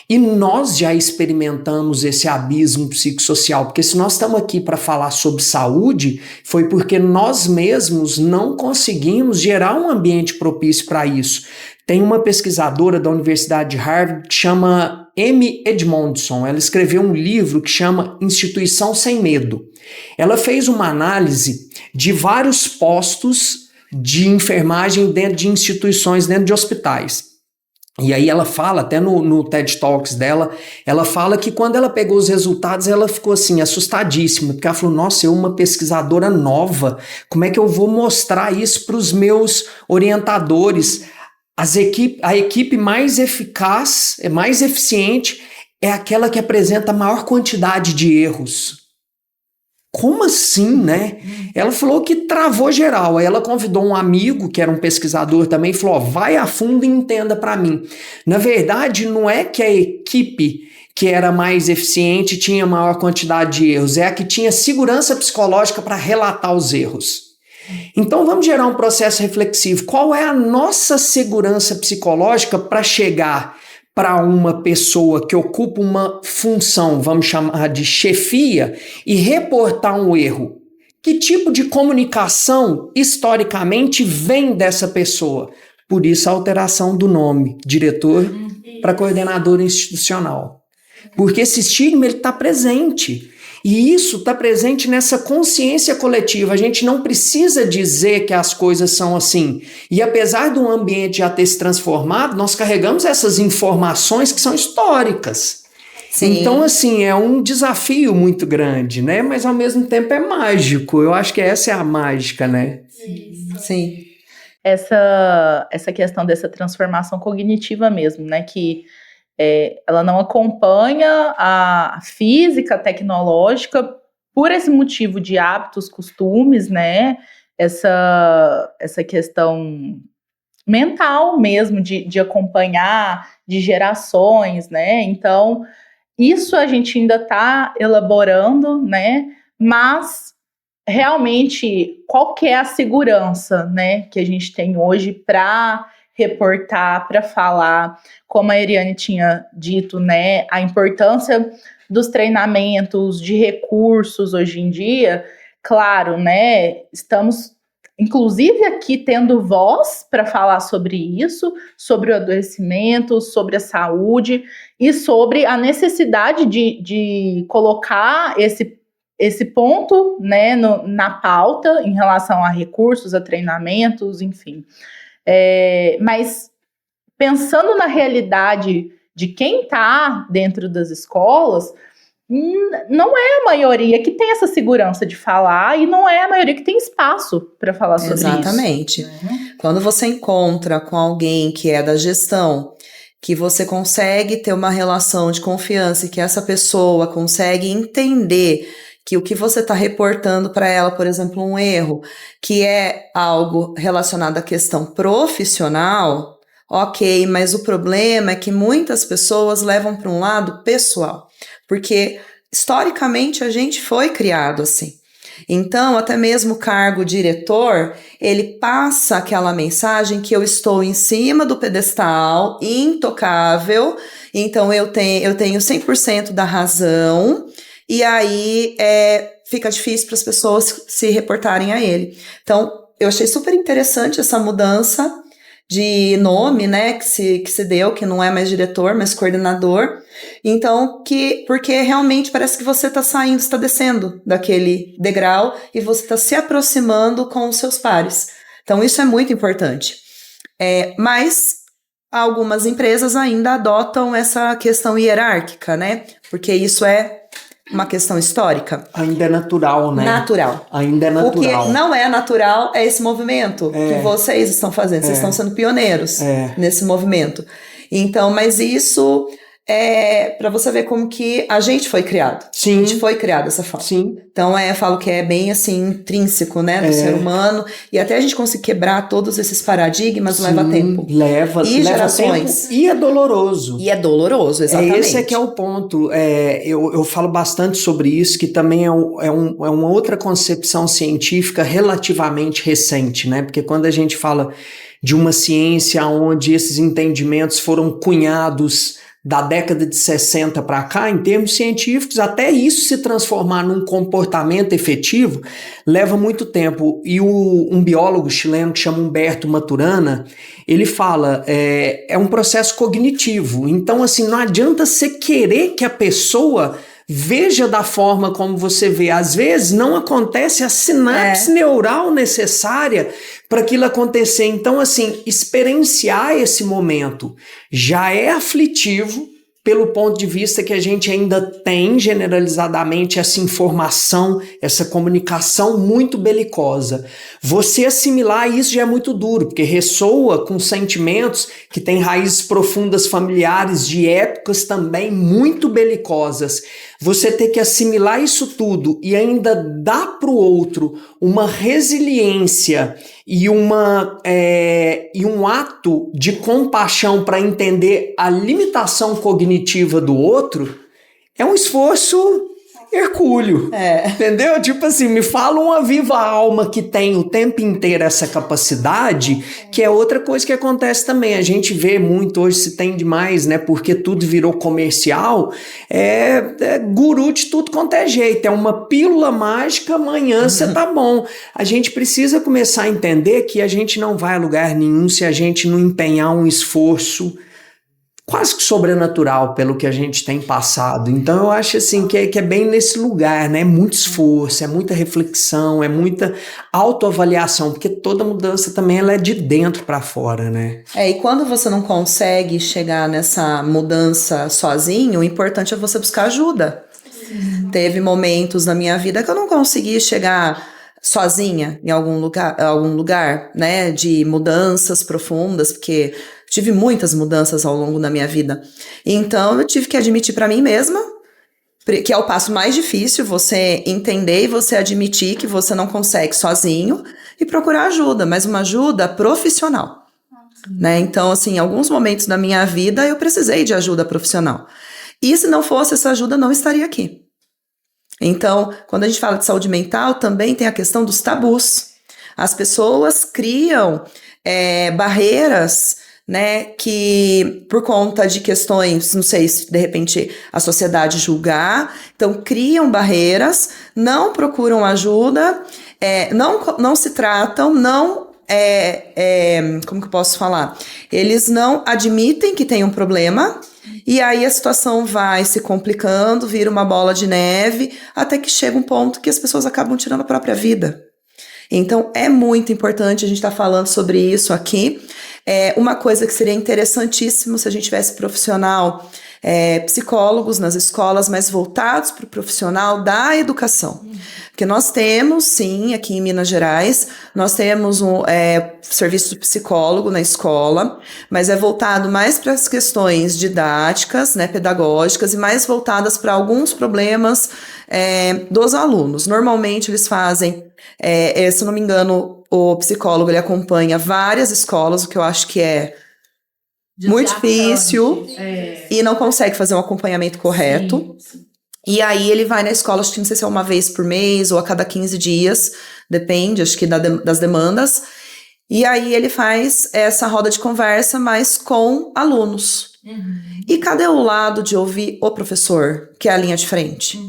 E nós já experimentamos esse abismo psicossocial, porque se nós estamos aqui para falar sobre saúde, foi porque nós mesmos não conseguimos gerar um ambiente propício para isso. Tem uma pesquisadora da Universidade de Harvard que chama Amy Edmondson. Ela escreveu um livro que chama Instituição Sem Medo. Ela fez uma análise de vários postos de enfermagem dentro de instituições, dentro de hospitais. E aí ela fala, até no TED Talks dela, ela fala que quando ela pegou os resultados, ela ficou assim, assustadíssima, porque ela falou, nossa, eu uma pesquisadora nova, como é que eu vou mostrar isso para os meus orientadores? A equipe mais eficaz, mais eficiente, é aquela que apresenta a maior quantidade de erros. Como assim, né? Ela falou que travou geral. Aí ela convidou um amigo, que era um pesquisador também, e falou, ó, vai a fundo e entenda para mim. Na verdade, não é que a equipe que era mais eficiente tinha maior quantidade de erros, é a que tinha segurança psicológica para relatar os erros. Então vamos gerar um processo reflexivo. Qual é a nossa segurança psicológica para chegar para uma pessoa que ocupa uma função, vamos chamar de chefia, e reportar um erro? Que tipo de comunicação, historicamente, vem dessa pessoa? Por isso a alteração do nome, diretor para coordenador institucional. Porque esse estigma está presente. E isso está presente nessa consciência coletiva. A gente não precisa dizer que as coisas são assim. E apesar do ambiente já ter se transformado, nós carregamos essas informações que são históricas. Sim. Então, assim, é um desafio muito grande, né? Mas ao mesmo tempo é mágico. Eu acho que essa é a mágica, né? Sim. Essa questão dessa transformação cognitiva mesmo, né? Que ela não acompanha a física tecnológica por esse motivo de hábitos, costumes, né? Essa questão mental mesmo de acompanhar, de gerações, né? Então, isso a gente ainda está elaborando, né? Mas realmente, qual que é a segurança, né, que a gente tem hoje para reportar, para falar, como a Eriane tinha dito, né, a importância dos treinamentos, de recursos hoje em dia? Claro, né, estamos inclusive aqui tendo voz para falar sobre isso, sobre o adoecimento, sobre a saúde e sobre a necessidade de colocar esse ponto, né, na pauta em relação a recursos, a treinamentos, enfim. Mas pensando na realidade de quem está dentro das escolas, não é a maioria que tem essa segurança de falar e não é a maioria que tem espaço para falar sobre isso. Exatamente. Quando você encontra com alguém que é da gestão, que você consegue ter uma relação de confiança e que essa pessoa consegue entender que o que você está reportando para ela, por exemplo, um erro, que é algo relacionado à questão profissional, ok, mas o problema é que muitas pessoas levam para um lado pessoal, porque historicamente a gente foi criado assim. Então, até mesmo o cargo diretor, ele passa aquela mensagem que eu estou em cima do pedestal, intocável, então eu tenho 100% da razão, e aí fica difícil para as pessoas se reportarem a ele. Então, eu achei super interessante essa mudança de nome, né, que se deu, que não é mais diretor, mas coordenador. Então, porque realmente parece que você está saindo, está descendo daquele degrau e você está se aproximando com os seus pares. Então, isso é muito importante. Mas algumas empresas ainda adotam essa questão hierárquica, né, porque isso é uma questão histórica. Ainda é natural, né? Natural. Ainda é natural. O que não é natural é esse movimento que vocês estão fazendo. Vocês estão sendo pioneiros nesse movimento. Então, mas isso para você ver como que a gente foi criado. Sim. A gente foi criado dessa forma. Sim. Então, eu falo que é bem assim, intrínseco, né, do ser humano. E até a gente conseguir quebrar todos esses paradigmas leva tempo. Leva gerações. Tempo e é doloroso. E é doloroso, exatamente. Esse é que é o ponto. Eu falo bastante sobre isso, que também é uma outra concepção científica relativamente recente, né? Porque quando a gente fala de uma ciência onde esses entendimentos foram cunhados da década de 60 para cá, em termos científicos, até isso se transformar num comportamento efetivo, leva muito tempo. E um biólogo chileno que chama Humberto Maturana, ele fala, é um processo cognitivo. Então, assim, não adianta você querer que a pessoa veja da forma como você vê. Às vezes não acontece a sinapse neural necessária para aquilo acontecer. Então, assim, experienciar esse momento já é aflitivo pelo ponto de vista que a gente ainda tem generalizadamente essa informação, essa comunicação muito belicosa. Você assimilar isso já é muito duro, porque ressoa com sentimentos que têm raízes profundas familiares de épocas também muito belicosas. Você ter que assimilar isso tudo e ainda dar para o outro uma resiliência e um ato de compaixão para entender a limitação cognitiva do outro, é um esforço hercúleo, entendeu? Tipo assim, me fala uma viva alma que tem o tempo inteiro essa capacidade, que é outra coisa que acontece também. A gente vê muito hoje, se tem demais, né? Porque tudo virou comercial, é guru de tudo quanto é jeito, é uma pílula mágica, amanhã você tá bom. A gente precisa começar a entender que a gente não vai a lugar nenhum se a gente não empenhar um esforço quase que sobrenatural pelo que a gente tem passado. Então eu acho assim que é bem nesse lugar, né? É muito esforço, é muita reflexão, é muita autoavaliação, porque toda mudança também ela é de dentro para fora, né? E quando você não consegue chegar nessa mudança sozinho, o importante é você buscar ajuda. Teve momentos na minha vida que eu não consegui chegar sozinha em algum lugar, né, de mudanças profundas, porque tive muitas mudanças ao longo da minha vida. Então, eu tive que admitir para mim mesma, que é o passo mais difícil, você entender e você admitir que você não consegue sozinho e procurar ajuda, mas uma ajuda profissional. Né? Então, assim, em alguns momentos da minha vida, eu precisei de ajuda profissional. E se não fosse essa ajuda, eu não estaria aqui. Então, quando a gente fala de saúde mental, também tem a questão dos tabus. As pessoas criam barreiras, né, que por conta de questões, não sei se de repente a sociedade julgar, então criam barreiras, não procuram ajuda, não se tratam, como que eu posso falar? Eles não admitem que tem um problema, e aí a situação vai se complicando, vira uma bola de neve, até que chega um ponto que as pessoas acabam tirando a própria vida. Então, é muito importante a gente estar falando sobre isso aqui. Uma coisa que seria interessantíssimo se a gente tivesse profissional, psicólogos nas escolas, mas voltados para o profissional da educação. Porque nós temos, sim, aqui em Minas Gerais, nós temos um serviço de psicólogo na escola, mas é voltado mais para as questões didáticas, né, pedagógicas, e mais voltadas para alguns problemas dos alunos. Normalmente eles fazem, se não me engano, o psicólogo ele acompanha várias escolas, o que eu acho que é muito difícil e não consegue fazer um acompanhamento correto. Sim. E aí ele vai na escola, acho que não sei se é uma vez por mês ou a cada 15 dias, depende, acho que das demandas. E aí ele faz essa roda de conversa, mas com alunos. E cadê o lado de ouvir o professor, que é a linha de frente?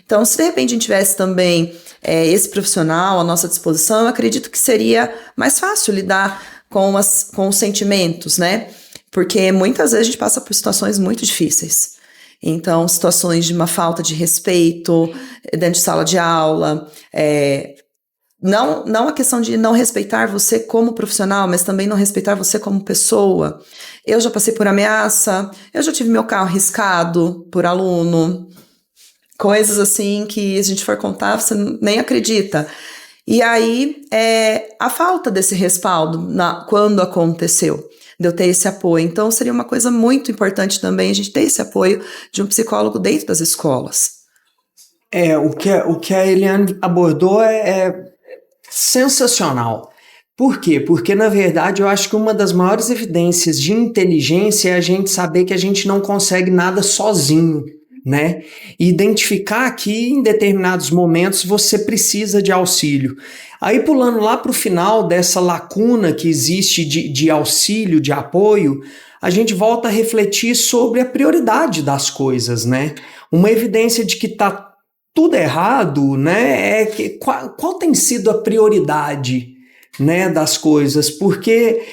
Então, se de repente a gente tivesse também esse profissional à nossa disposição, eu acredito que seria mais fácil lidar com os sentimentos, né? Porque muitas vezes a gente passa por situações muito difíceis. Então, situações de uma falta de respeito dentro de sala de aula, não a questão de não respeitar você como profissional, mas também não respeitar você como pessoa. Eu já passei por ameaça, eu já tive meu carro riscado por aluno, coisas assim que, se a gente for contar, você nem acredita. E aí, a falta desse respaldo quando aconteceu, de eu ter esse apoio. Então, seria uma coisa muito importante também a gente ter esse apoio de um psicólogo dentro das escolas. O que a Eliane abordou é sensacional. Por quê? Porque, na verdade, eu acho que uma das maiores evidências de inteligência é a gente saber que a gente não consegue nada sozinho, né? E identificar que em determinados momentos você precisa de auxílio. Aí, pulando lá para o final dessa lacuna que existe de auxílio, de apoio, a gente volta a refletir sobre a prioridade das coisas, né? Uma evidência de que está tudo errado, né? É que qual tem sido a prioridade, né, das coisas? Porque,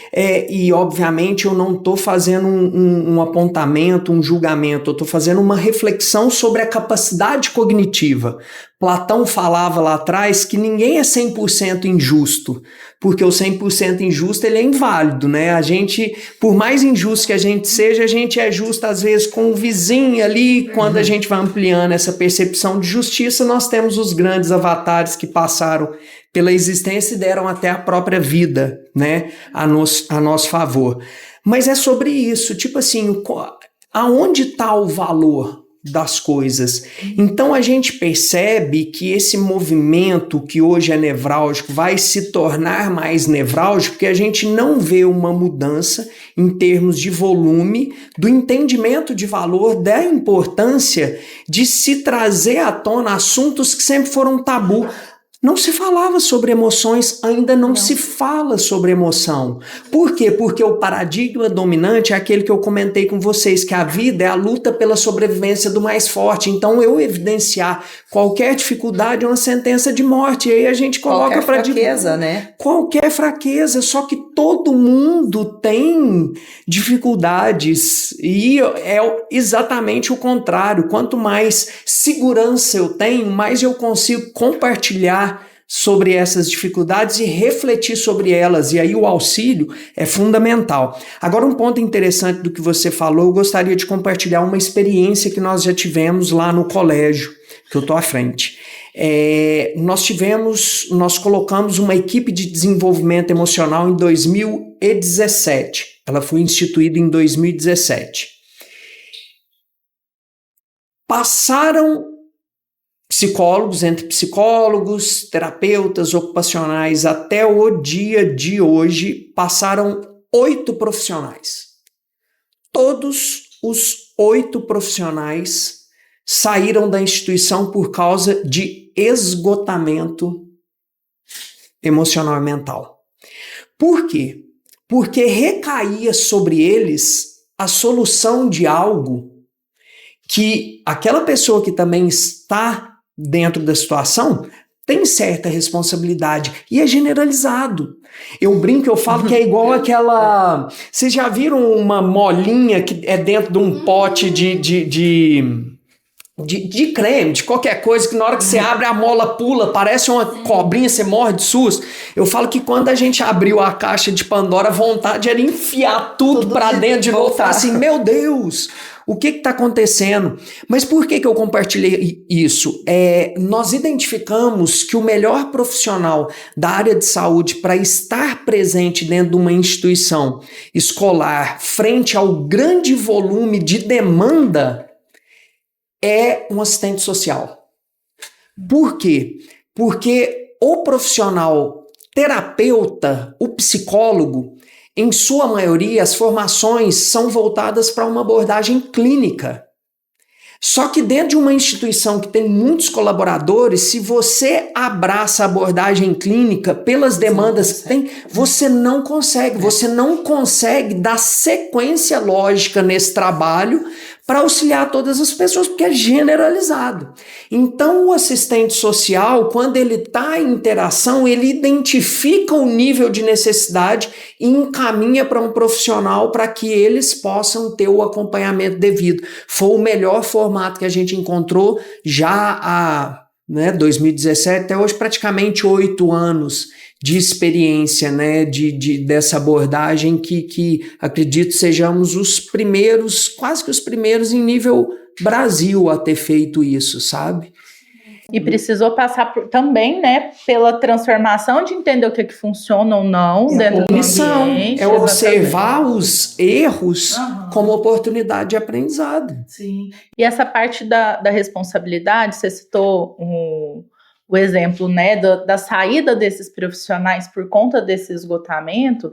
e obviamente eu não estou fazendo um apontamento, um julgamento, eu estou fazendo uma reflexão sobre a capacidade cognitiva. Platão falava lá atrás que ninguém é 100% injusto, porque o 100% injusto ele é inválido, né? A gente, por mais injusto que a gente é justo às vezes com o vizinho ali. Quando a gente vai ampliando essa percepção de justiça, nós temos os grandes avatares que passaram pela existência e deram até a própria vida, né, a nosso favor. Mas é sobre isso, tipo assim, aonde está o valor das coisas? Então a gente percebe que esse movimento que hoje é nevrálgico vai se tornar mais nevrálgico porque a gente não vê uma mudança em termos de volume, do entendimento de valor, da importância de se trazer à tona assuntos que sempre foram tabu. Não se falava sobre emoções, ainda não se fala sobre emoção. Por quê? Porque o paradigma dominante é aquele que eu comentei com vocês, que a vida é a luta pela sobrevivência do mais forte. Então, eu evidenciar qualquer dificuldade é uma sentença de morte. E aí a gente coloca para fraqueza, né? Qualquer fraqueza, só que todo mundo tem dificuldades e é exatamente o contrário. Quanto mais segurança eu tenho, mais eu consigo compartilhar sobre essas dificuldades e refletir sobre elas, e aí o auxílio é fundamental. Agora, um ponto interessante do que você falou, eu gostaria de compartilhar uma experiência que nós já tivemos lá no colégio, que eu estou à frente. Nós colocamos uma equipe de desenvolvimento emocional em 2017. Ela foi instituída em 2017. Passaram psicólogos, entre psicólogos, terapeutas ocupacionais, até o dia de hoje, passaram 8 profissionais. Todos os 8 profissionais saíram da instituição por causa de esgotamento emocional e mental. Por quê? Porque recaía sobre eles a solução de algo que aquela pessoa que também está dentro da situação tem certa responsabilidade e é generalizado. Eu brinco, eu falo que é igual aquela... Vocês já viram uma molinha que é dentro de um pote de creme, de qualquer coisa, que na hora que você abre a mola pula, parece uma cobrinha, você morre de susto? Eu falo que quando a gente abriu a caixa de Pandora, a vontade era enfiar tudo pra dentro de novo, falar assim, meu Deus, o que está acontecendo? Mas por que eu compartilhei isso? Nós identificamos que o melhor profissional da área de saúde para estar presente dentro de uma instituição escolar, frente ao grande volume de demanda, é um assistente social. Por quê? Porque o profissional terapeuta, o psicólogo, em sua maioria, as formações são voltadas para uma abordagem clínica. Só que dentro de uma instituição que tem muitos colaboradores, se você abraça a abordagem clínica pelas demandas que tem, você não consegue dar sequência lógica nesse trabalho para auxiliar todas as pessoas, porque é generalizado. Então, o assistente social, quando ele está em interação, ele identifica o nível de necessidade e encaminha para um profissional para que eles possam ter o acompanhamento devido. Foi o melhor formato que a gente encontrou já há 2017, até hoje praticamente 8 anos de experiência, né, dessa abordagem que acredito sejamos os primeiros, quase que os primeiros em nível Brasil a ter feito isso, sabe? E precisou passar também, né, pela transformação de entender o que funciona ou não dentro do ambiente. É observar os erros como oportunidade de aprendizado. Sim. E essa parte da responsabilidade, você citou o exemplo, né, da saída desses profissionais por conta desse esgotamento,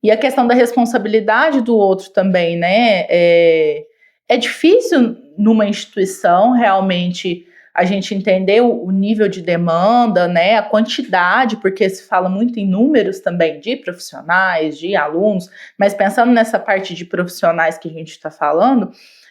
e a questão da responsabilidade do outro também, né? É difícil numa instituição realmente a gente entender o nível de demanda, né, a quantidade, porque se fala muito em números também de profissionais, de alunos, mas pensando nessa parte de profissionais que a gente está falando,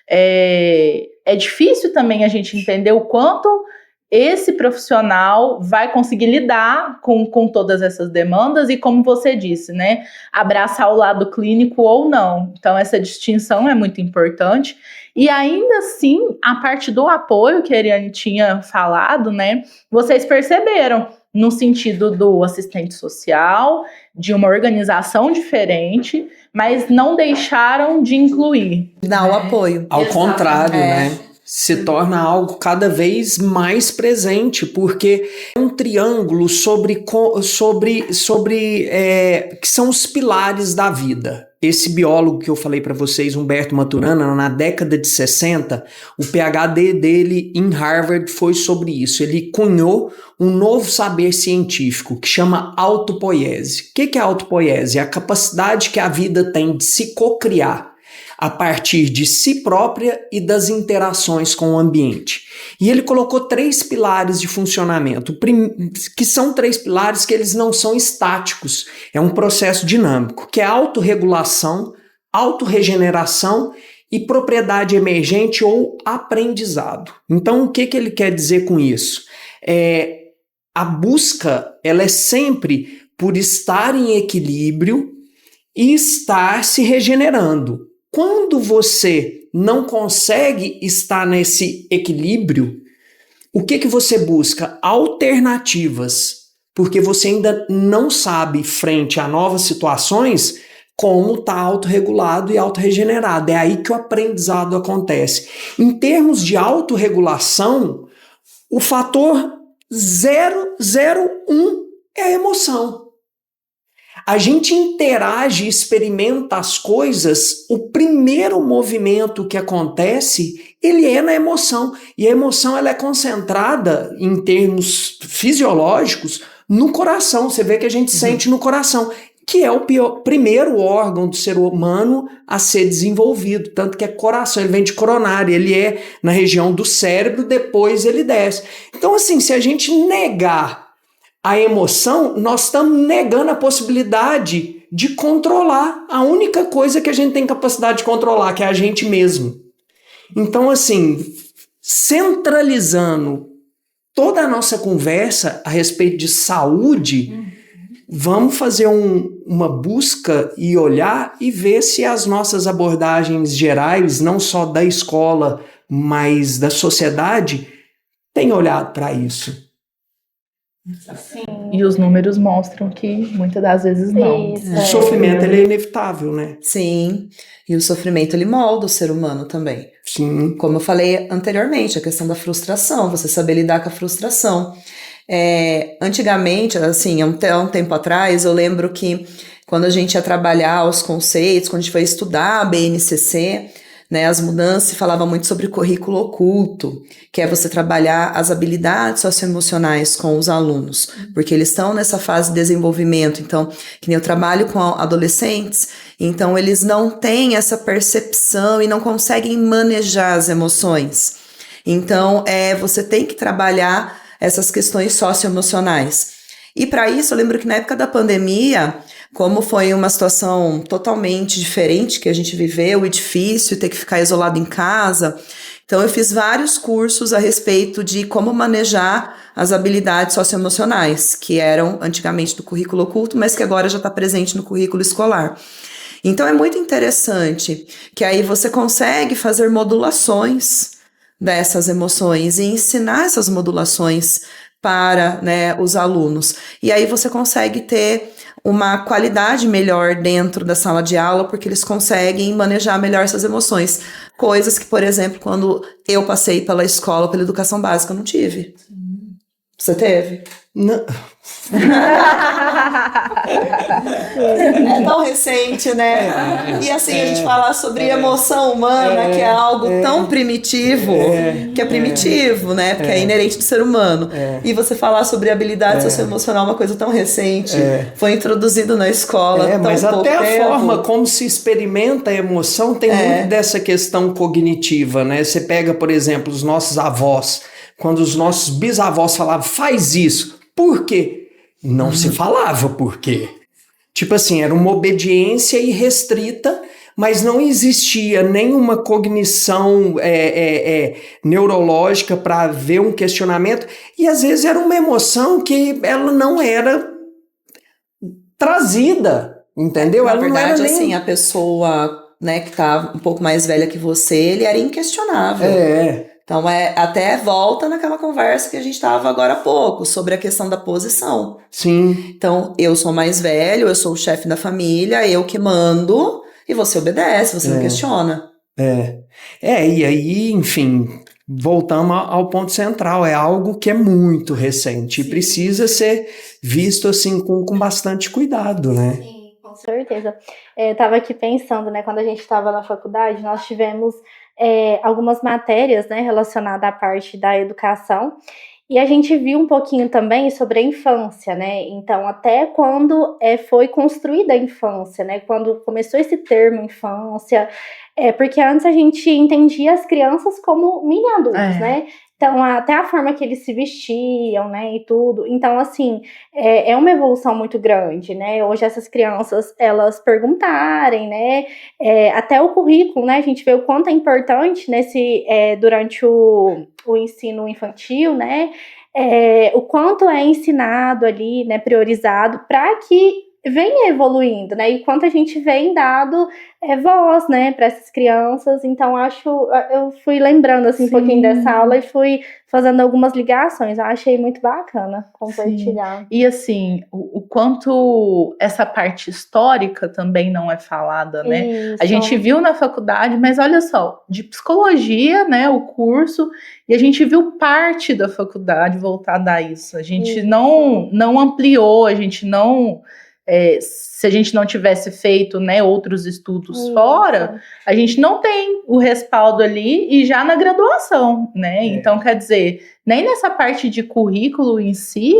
é difícil também a gente entender o quanto esse profissional vai conseguir lidar com todas essas demandas e, como você disse, né, abraçar o lado clínico ou não. Então, essa distinção é muito importante. E ainda assim, a parte do apoio que a Ariane tinha falado, né, vocês perceberam no sentido do assistente social, de uma organização diferente, mas não deixaram de incluir. Dá o apoio. Ao contrário, né? Se torna algo cada vez mais presente, porque é um triângulo sobre que são os pilares da vida. Esse biólogo que eu falei para vocês, Humberto Maturana, na década de 60, o PhD dele em Harvard foi sobre isso. Ele cunhou um novo saber científico que chama autopoiese. O que é autopoiese? É a capacidade que a vida tem de se cocriar a partir de si própria e das interações com o ambiente. E ele colocou 3 pilares de funcionamento, que são 3 pilares que eles não são estáticos, é um processo dinâmico, que é autorregulação, autorregeneração e propriedade emergente ou aprendizado. Então, o que ele quer dizer com isso? A busca, ela é sempre por estar em equilíbrio e estar se regenerando. Quando você não consegue estar nesse equilíbrio, o que você busca? Alternativas, porque você ainda não sabe, frente a novas situações, como está autorregulado e autorregenerado. É aí que o aprendizado acontece. Em termos de autorregulação, o fator 001 é a emoção. A gente interage e experimenta as coisas, o primeiro movimento que acontece, ele é na emoção. E a emoção ela é concentrada, em termos fisiológicos, no coração. Você vê que a gente sente no coração, que é o primeiro órgão do ser humano a ser desenvolvido. Tanto que é coração, ele vem de coronária, ele é na região do cérebro, depois ele desce. Então, assim, se a gente negar a emoção, nós estamos negando a possibilidade de controlar a única coisa que a gente tem capacidade de controlar, que é a gente mesmo. Então, assim, centralizando toda a nossa conversa a respeito de saúde, vamos fazer uma busca e olhar e ver se as nossas abordagens gerais, não só da escola, mas da sociedade, têm olhado para isso. Sim. E os números mostram que muitas das vezes não. O sofrimento ele é inevitável, né? Sim, e o sofrimento ele molda o ser humano também. Sim. Como eu falei anteriormente, a questão da frustração, você saber lidar com a frustração. Antigamente, assim, há um tempo atrás, eu lembro que quando a gente ia trabalhar os conceitos, quando a gente foi estudar a BNCC, né, as mudanças, se falava muito sobre currículo oculto, que é você trabalhar as habilidades socioemocionais com os alunos, porque eles estão nessa fase de desenvolvimento. Então, que nem eu trabalho com adolescentes, então eles não têm essa percepção e não conseguem manejar as emoções. Então, você tem que trabalhar essas questões socioemocionais. E para isso, eu lembro que na época da pandemia, como foi uma situação totalmente diferente que a gente viveu e difícil, ter que ficar isolado em casa, então eu fiz vários cursos a respeito de como manejar as habilidades socioemocionais, que eram antigamente do currículo oculto, mas que agora já está presente no currículo escolar. Então é muito interessante que aí você consegue fazer modulações dessas emoções e ensinar essas modulações para, né, os alunos. E aí você consegue ter uma qualidade melhor dentro da sala de aula, porque eles conseguem manejar melhor essas emoções. Coisas que, por exemplo, quando eu passei pela escola, pela educação básica, eu não tive. Você teve? Não. É tão recente, né? E assim, a gente falar sobre emoção humana, que é algo tão primitivo, que é primitivo, né? Porque é inerente do ser humano. E você falar sobre habilidade socioemocional, uma coisa tão recente, foi introduzido na escola tão mas pouco até tempo. A forma como se experimenta a emoção tem muito dessa questão cognitiva, né? Você pega, por exemplo, os nossos avós, Quando os nossos bisavós falavam, faz isso. Por quê? Não se falava por quê. Tipo assim, era uma obediência irrestrita, mas não existia nenhuma cognição neurológica para haver um questionamento. E às vezes era uma emoção que ela não era trazida, entendeu? Na ela verdade, não era nem... assim, a pessoa, né, que tá um pouco mais velha que você, ele era inquestionável. Então, até volta naquela conversa que a gente estava agora há pouco, sobre a questão da posição. Sim. Então, eu sou mais velho, eu sou o chefe da família, eu que mando, e você obedece, você não questiona. E aí, enfim, voltamos ao ponto central, é algo que é muito recente e precisa ser visto, assim, com bastante cuidado, né? Sim, com certeza. Tava aqui pensando, né, quando a gente estava na faculdade, nós tivemos algumas matérias, né, relacionadas à parte da educação, e a gente viu um pouquinho também sobre a infância, né, então até quando foi construída a infância, né, quando começou esse termo infância, porque antes a gente entendia as crianças como mini adultos, né, então até a forma que eles se vestiam, né, e tudo, então assim, é uma evolução muito grande, né, hoje essas crianças, elas perguntarem, né, até o currículo, né, a gente vê o quanto é importante durante o ensino infantil, né, o quanto é ensinado ali, né, priorizado, para que venha evoluindo, né, e quanto a gente vem dado voz, né, para essas crianças. Então eu fui lembrando assim um pouquinho dessa aula e fui fazendo algumas ligações. Eu achei muito bacana compartilhar. Sim. E assim, o quanto essa parte histórica também não é falada, né? Isso. A gente viu na faculdade, mas olha só, de psicologia, né, o curso, e a gente viu parte da faculdade voltada a isso. A gente não ampliou, a gente não... se a gente não tivesse feito, né, outros estudos fora, a gente não tem o respaldo ali e já na graduação, né? Então, quer dizer, nem nessa parte de currículo em si,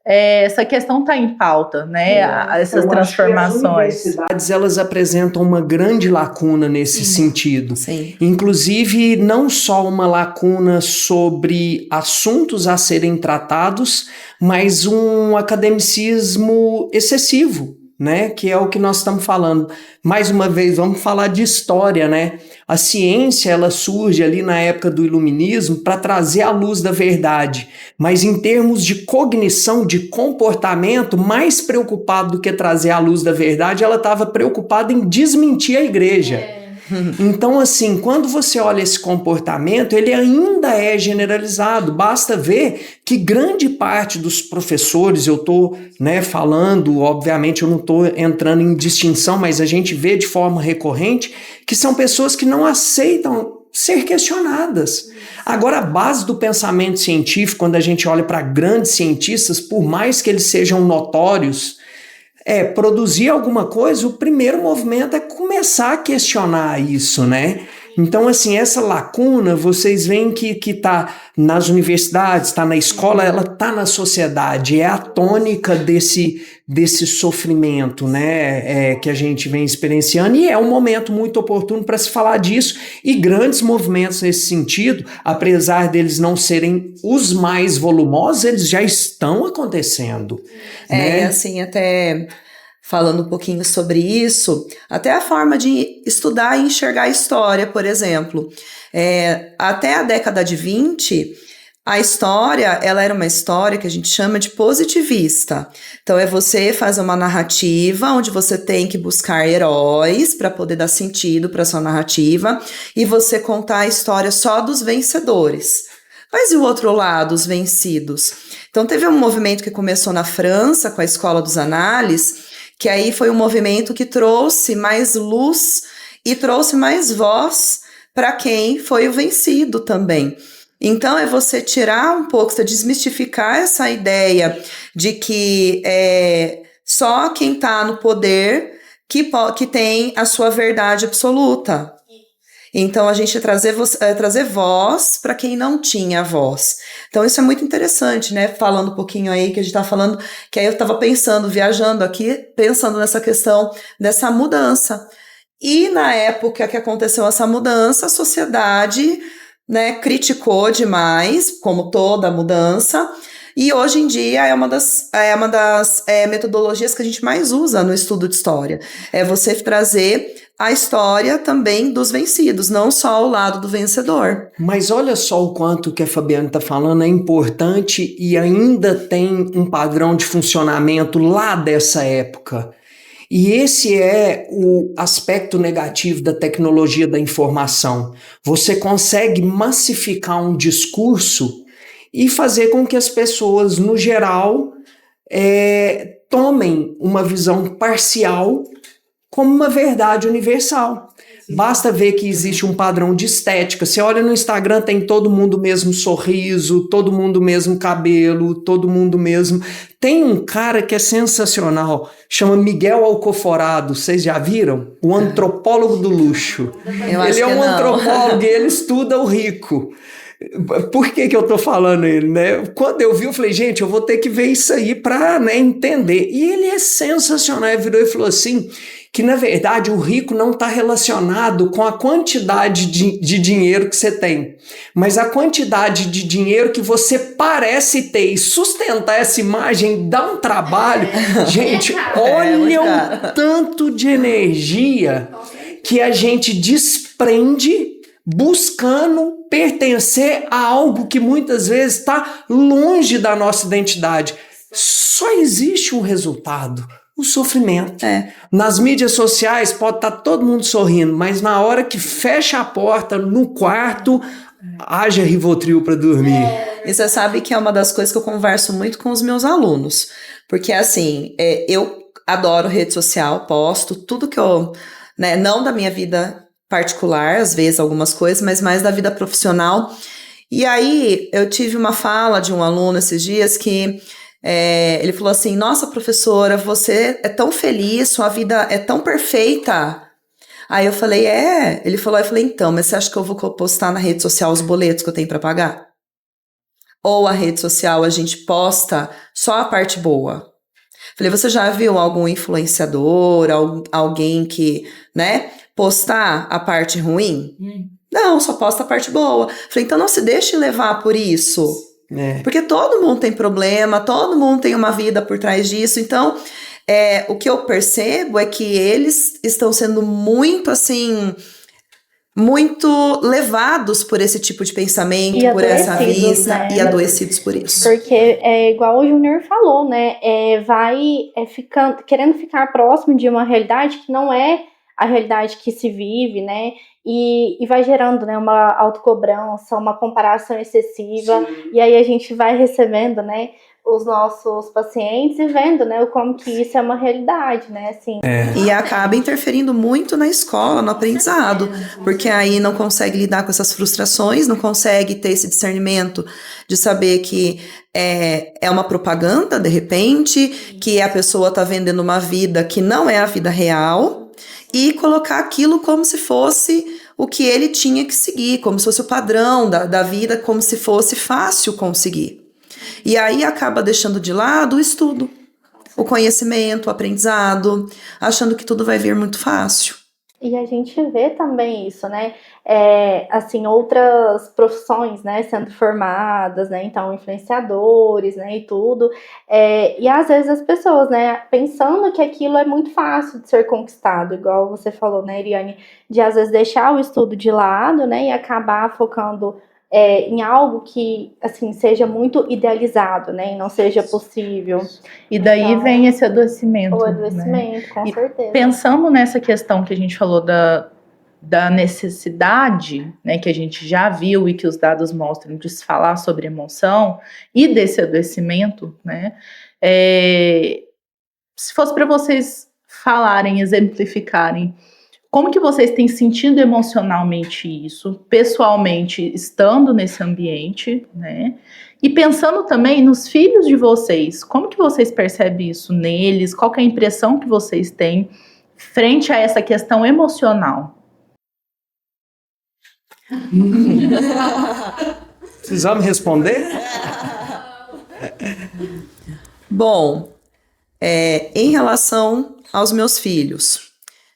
essa questão está em pauta, né? Essas transformações. As universidades, elas apresentam uma grande lacuna nesse sentido. Sim. Inclusive, não só uma lacuna sobre assuntos a serem tratados, mas um academicismo excessivo, né? Que é o que nós estamos falando. Mais uma vez, vamos falar de história, né? A ciência, ela surge ali na época do iluminismo para trazer a luz da verdade, mas em termos de cognição, de comportamento, mais preocupado do que trazer a luz da verdade, ela estava preocupada em desmentir a igreja. Então, assim, quando você olha esse comportamento, ele ainda é generalizado. Basta ver que grande parte dos professores, eu estou falando, obviamente eu não estou entrando em distinção, mas a gente vê de forma recorrente que são pessoas que não aceitam ser questionadas. Agora, a base do pensamento científico, quando a gente olha para grandes cientistas, por mais que eles sejam notórios, produzir alguma coisa, o primeiro movimento é começar a questionar isso, né? Então, assim, essa lacuna, vocês veem que tá nas universidades, está na escola, ela tá na sociedade, é a tônica desse sofrimento, né, que a gente vem experienciando, e é um momento muito oportuno para se falar disso, e grandes movimentos nesse sentido, apesar deles não serem os mais volumosos, eles já estão acontecendo. Né? Assim, até... falando um pouquinho sobre isso, até a forma de estudar e enxergar a história, por exemplo. Até a década de 20, a história, ela era uma história que a gente chama de positivista. Então, você fazer uma narrativa onde você tem que buscar heróis para poder dar sentido para sua narrativa e você contar a história só dos vencedores. Mas e o outro lado, os vencidos? Então, teve um movimento que começou na França, com a Escola dos Análises, que aí foi um movimento que trouxe mais luz e trouxe mais voz para quem foi o vencido também. Então, você tirar um pouco, você desmistificar essa ideia de que só quem está no poder que tem a sua verdade absoluta. Então, a gente trazer voz para quem não tinha voz. Então, isso é muito interessante, né? Falando um pouquinho aí, que a gente tá falando, que aí eu tava pensando, viajando aqui, pensando nessa questão dessa mudança. E na época que aconteceu essa mudança, a sociedade, né, criticou demais, como toda mudança, e hoje em dia é uma das metodologias que a gente mais usa no estudo de história. É você trazer a história também dos vencidos, não só o lado do vencedor. Mas olha só o quanto que a Fabiana está falando é importante e ainda tem um padrão de funcionamento lá dessa época. E esse é o aspecto negativo da tecnologia da informação. Você consegue massificar um discurso e fazer com que as pessoas, no geral, tomem uma visão parcial como uma verdade universal. Basta ver que existe um padrão de estética. Você olha no Instagram, tem todo mundo o mesmo sorriso, todo mundo o mesmo cabelo, todo mundo mesmo. Tem um cara que é sensacional, chama Miguel Alcoforado, vocês já viram? O antropólogo do luxo. Ele é um antropólogo e ele estuda o rico. Por que eu tô falando ele, né? Quando eu vi, eu falei, gente, eu vou ter que ver isso aí pra, né, entender. E ele é sensacional, ele virou e falou assim, que na verdade o rico não está relacionado com a quantidade de dinheiro que você tem, mas a quantidade de dinheiro que você parece ter, e sustentar essa imagem dá um trabalho. Gente, olha o tanto de energia que a gente desprende buscando pertencer a algo que muitas vezes está longe da nossa identidade. Só existe um resultado: o sofrimento. Nas mídias sociais pode estar todo mundo sorrindo, mas na hora que fecha a porta no quarto, haja Rivotril para dormir. E você sabe que é uma das coisas que eu converso muito com os meus alunos, porque assim, eu adoro rede social, posto tudo que eu, né, não da minha vida particular, às vezes algumas coisas, mas mais da vida profissional. E aí eu tive uma fala de um aluno esses dias que ele falou assim, nossa professora, você é tão feliz, sua vida é tão perfeita. Aí eu falei, ele falou, eu falei, então, mas você acha que eu vou postar na rede social os boletos que eu tenho para pagar? Ou a rede social a gente posta só a parte boa? Falei, você já viu algum influenciador, alguém que, né, postar a parte ruim? Não, só posta a parte boa. Falei, então não se deixe levar por isso. Porque todo mundo tem problema, todo mundo tem uma vida por trás disso. Então, o que eu percebo é que eles estão sendo muito, assim, muito levados por esse tipo de pensamento, por essa vista, né? E adoecidos por isso. Porque é igual o Júnior falou, né? Querendo ficar próximo de uma realidade que não é a realidade que se vive, né? E vai gerando, né, uma autocobrança, uma comparação excessiva. Sim. E aí a gente vai recebendo, né, os nossos pacientes e vendo, né, como que isso é uma realidade, né, assim. E acaba interferindo muito na escola, no aprendizado, porque aí não consegue lidar com essas frustrações, não consegue ter esse discernimento de saber que é uma propaganda, de repente, que a pessoa está vendendo uma vida que não é a vida real, e colocar aquilo como se fosse o que ele tinha que seguir, como se fosse o padrão da vida, como se fosse fácil conseguir. E aí acaba deixando de lado o estudo, o conhecimento, o aprendizado, achando que tudo vai vir muito fácil. E a gente vê também isso, né? Assim, outras profissões, né, sendo formadas, né? Então, influenciadores, né, e tudo. E às vezes as pessoas, né, pensando que aquilo é muito fácil de ser conquistado, igual você falou, né, Eriane, de às vezes deixar o estudo de lado, né, e acabar focando em algo que, assim, seja muito idealizado, né, e não seja possível. E daí então, vem esse adoecimento. O adoecimento, né? Com certeza. Pensando nessa questão que a gente falou da necessidade, né, que a gente já viu e que os dados mostram de se falar sobre emoção e desse adoecimento, né, se fosse para vocês falarem, exemplificarem, como que vocês têm sentido emocionalmente isso, pessoalmente, estando nesse ambiente, né? E pensando também nos filhos de vocês, como que vocês percebem isso neles? Qual que é a impressão que vocês têm frente a essa questão emocional? Precisamos responder? Bom, em relação aos meus filhos...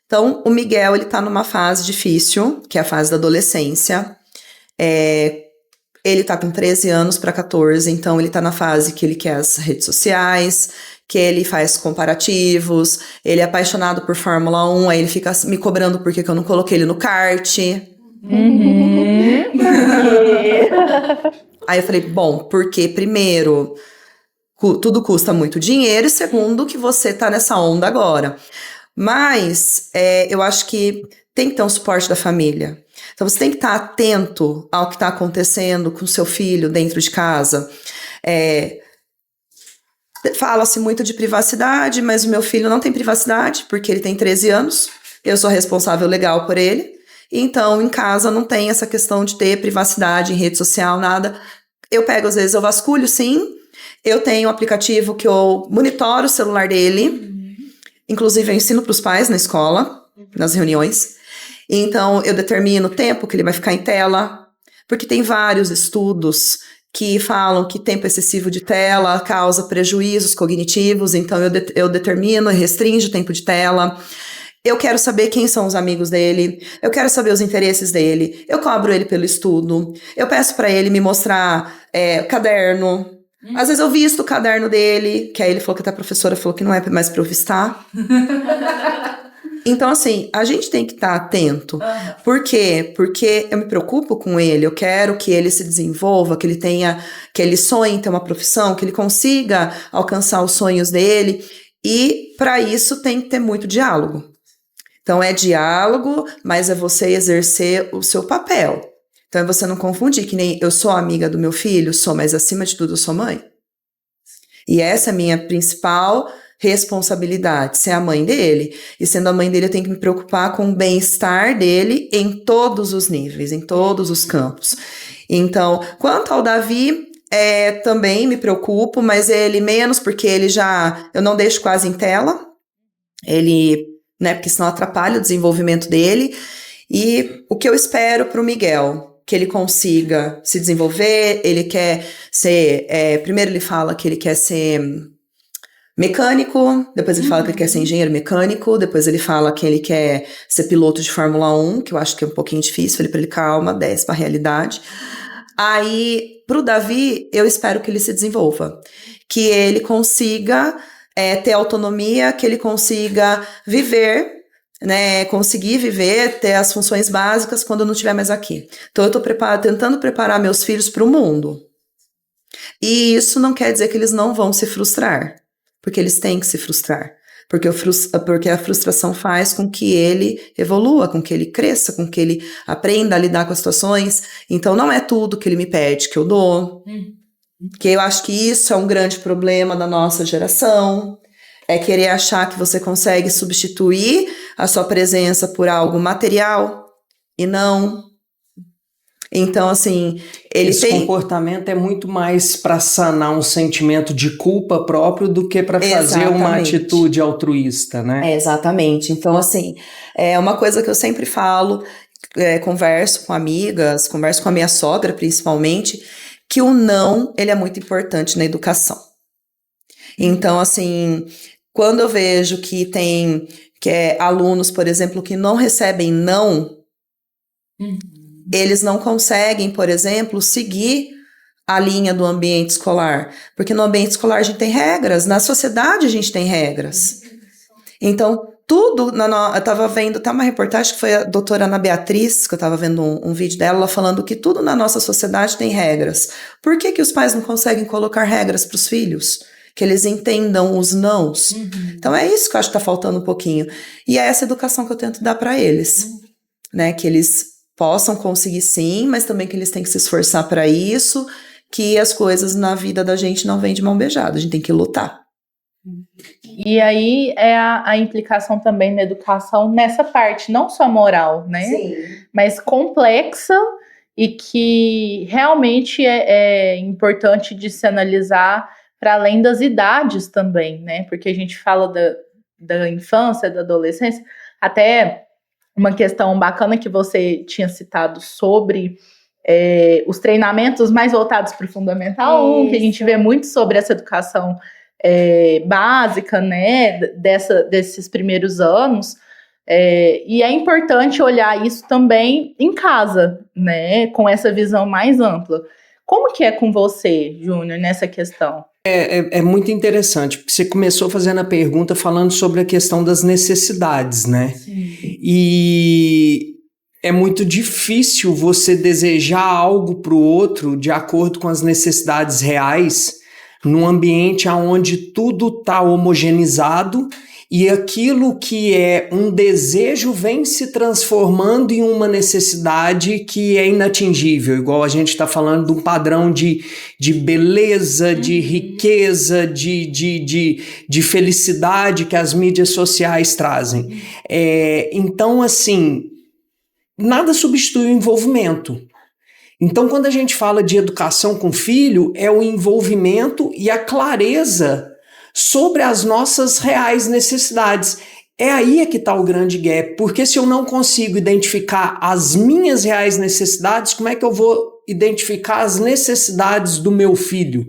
Então, o Miguel, ele tá numa fase difícil, que é a fase da adolescência, Ele tá com 13 anos para 14, então ele tá na fase que ele quer as redes sociais, que ele faz comparativos, ele é apaixonado por Fórmula 1, aí ele fica me cobrando porque que eu não coloquei ele no kart. Aí eu falei, bom, porque primeiro, tudo custa muito dinheiro, e segundo, que você tá nessa onda agora. Mas eu acho que tem que ter um suporte da família. Então você tem que estar atento ao que está acontecendo com o seu filho dentro de casa. Fala-se muito de privacidade, mas o meu filho não tem privacidade, porque ele tem 13 anos, eu sou responsável legal por ele. Então, em casa não tem essa questão de ter privacidade em rede social, nada. Eu pego, às vezes, eu vasculho, sim. Eu tenho um aplicativo que eu monitoro o celular dele. Inclusive, eu ensino para os pais na escola, nas reuniões. Então, eu determino o tempo que ele vai ficar em tela, porque tem vários estudos que falam que tempo excessivo de tela causa prejuízos cognitivos. Então, eu determino e restringo o tempo de tela. Eu quero saber quem são os amigos dele, eu quero saber os interesses dele, eu cobro ele pelo estudo, eu peço para ele me mostrar caderno. Às vezes eu visto o caderno dele, que aí ele falou que até a professora falou que não é mais para eu vistar. Então, assim, a gente tem que estar atento. Por quê? Porque eu me preocupo com ele, eu quero que ele se desenvolva, que ele sonhe em ter uma profissão, que ele consiga alcançar os sonhos dele. E para isso tem que ter muito diálogo. Então, é diálogo, mas é você exercer o seu papel. Então, é você não confundir, que nem eu sou amiga do meu filho, mas acima de tudo eu sou mãe. E essa é a minha principal responsabilidade, ser a mãe dele. E sendo a mãe dele, eu tenho que me preocupar com o bem-estar dele em todos os níveis, em todos os campos. Então, quanto ao Davi, também me preocupo, mas ele menos, porque eu não deixo quase em tela. Porque senão atrapalha o desenvolvimento dele. E o que eu espero para o Miguel, que ele consiga se desenvolver, ele quer ser, primeiro ele fala que ele quer ser mecânico, depois ele fala que ele quer ser engenheiro mecânico, depois ele fala que ele quer ser piloto de Fórmula 1, que eu acho que é um pouquinho difícil, falei para ele, calma, desce para a realidade. Aí, pro Davi, eu espero que ele se desenvolva, que ele consiga ter autonomia, que ele consiga viver, né, conseguir viver, ter as funções básicas quando eu não estiver mais aqui. Então eu tô tentando preparar meus filhos para o mundo. E isso não quer dizer que eles não vão se frustrar, porque eles têm que se frustrar, porque a frustração faz com que ele evolua, com que ele cresça, com que ele aprenda a lidar com as situações. Então não é tudo que ele me pede que eu dou. Que eu acho que isso é um grande problema da nossa geração, é querer achar que você consegue substituir a sua presença por algo material, e não. Então, assim, Esse comportamento é muito mais para sanar um sentimento de culpa próprio do que para fazer uma atitude altruísta, né? Exatamente. Então, assim, é uma coisa que eu sempre falo, converso com amigas, converso com a minha sogra, principalmente, que o não, ele é muito importante na educação. Então, assim, quando eu vejo que tem alunos, por exemplo, que não recebem não, eles não conseguem, por exemplo, seguir a linha do ambiente escolar. Porque no ambiente escolar a gente tem regras, na sociedade a gente tem regras. Então, tudo, eu estava vendo, tá uma reportagem que foi a doutora Ana Beatriz, que eu estava vendo um vídeo dela, ela falando que tudo na nossa sociedade tem regras. Por que os pais não conseguem colocar regras para os filhos? Que eles entendam os nãos. Então é isso que eu acho que está faltando um pouquinho. E é essa educação que eu tento dar para eles. Né? Que eles possam conseguir sim, mas também que eles têm que se esforçar para isso, que as coisas na vida da gente não vêm de mão beijada, a gente tem que lutar. E aí é a implicação também na educação nessa parte, não só moral, né? Sim. Mas complexa e que realmente é importante de se analisar para além das idades também, né? Porque a gente fala da infância, da adolescência, até uma questão bacana que você tinha citado sobre os treinamentos mais voltados para o Fundamental 1, que a gente vê muito sobre essa educação básica, né, desses primeiros anos, E é importante olhar isso também em casa, né? Com essa visão mais ampla. Como que é com você, Júnior, nessa questão? É muito interessante, porque você começou fazendo a pergunta falando sobre a questão das necessidades, né? Sim. E é muito difícil você desejar algo para o outro de acordo com as necessidades reais, num ambiente onde tudo está homogeneizado e aquilo que é um desejo vem se transformando em uma necessidade que é inatingível, igual a gente está falando de um padrão de beleza, de riqueza, de felicidade que as mídias sociais trazem. Então, assim, nada substitui o envolvimento. Então, quando a gente fala de educação com filho, é o envolvimento e a clareza sobre as nossas reais necessidades. É aí que está o grande gap, porque se eu não consigo identificar as minhas reais necessidades, como é que eu vou identificar as necessidades do meu filho?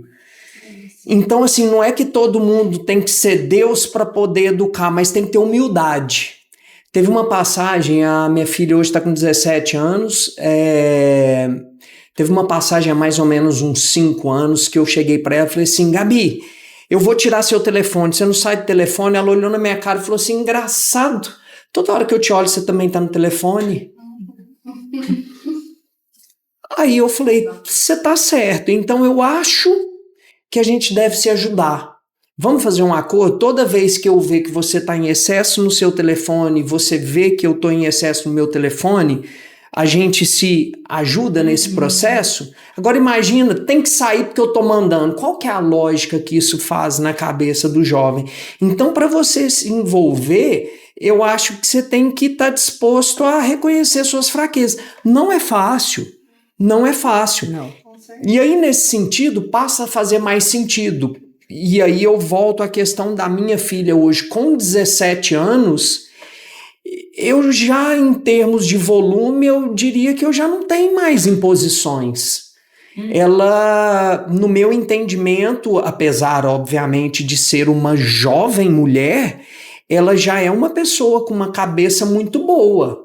Então, assim, não é que todo mundo tem que ser Deus para poder educar, mas tem que ter humildade. Teve uma passagem, a minha filha hoje está com 17 anos, teve uma passagem há mais ou menos uns 5 anos que eu cheguei para ela e falei assim, Gabi, eu vou tirar seu telefone, você não sai do telefone? Ela olhou na minha cara e falou assim, engraçado, toda hora que eu te olho você também tá no telefone. Aí eu falei, você tá certo, então eu acho que a gente deve se ajudar. Vamos fazer um acordo? Toda vez que eu ver que você tá em excesso no seu telefone, você vê que eu tô em excesso no meu telefone, a gente se ajuda nesse processo. Agora imagina, tem que sair porque eu tô mandando. Qual que é a lógica que isso faz na cabeça do jovem? Então, para você se envolver, eu acho que você tem que estar disposto a reconhecer suas fraquezas. Não é fácil. Não é fácil. Não. E aí, nesse sentido, passa a fazer mais sentido. E aí eu volto à questão da minha filha hoje, com 17 anos... Eu já, em termos de volume, eu diria que eu já não tenho mais imposições. Ela, no meu entendimento, apesar, obviamente, de ser uma jovem mulher, ela já é uma pessoa com uma cabeça muito boa.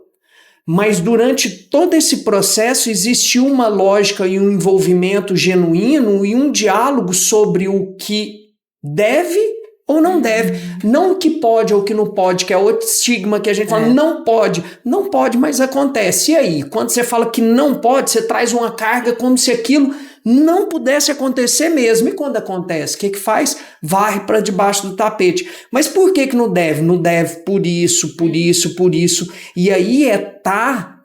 Mas durante todo esse processo existiu uma lógica e um envolvimento genuíno e um diálogo sobre o que deve ou não deve, não o que pode ou o que não pode, que é outro estigma que a gente fala, não pode, mas acontece. E aí, quando você fala que não pode, você traz uma carga como se aquilo não pudesse acontecer mesmo. E quando acontece, o que faz? Varre para debaixo do tapete. Mas por que não deve? Não deve por isso, por isso, por isso. E aí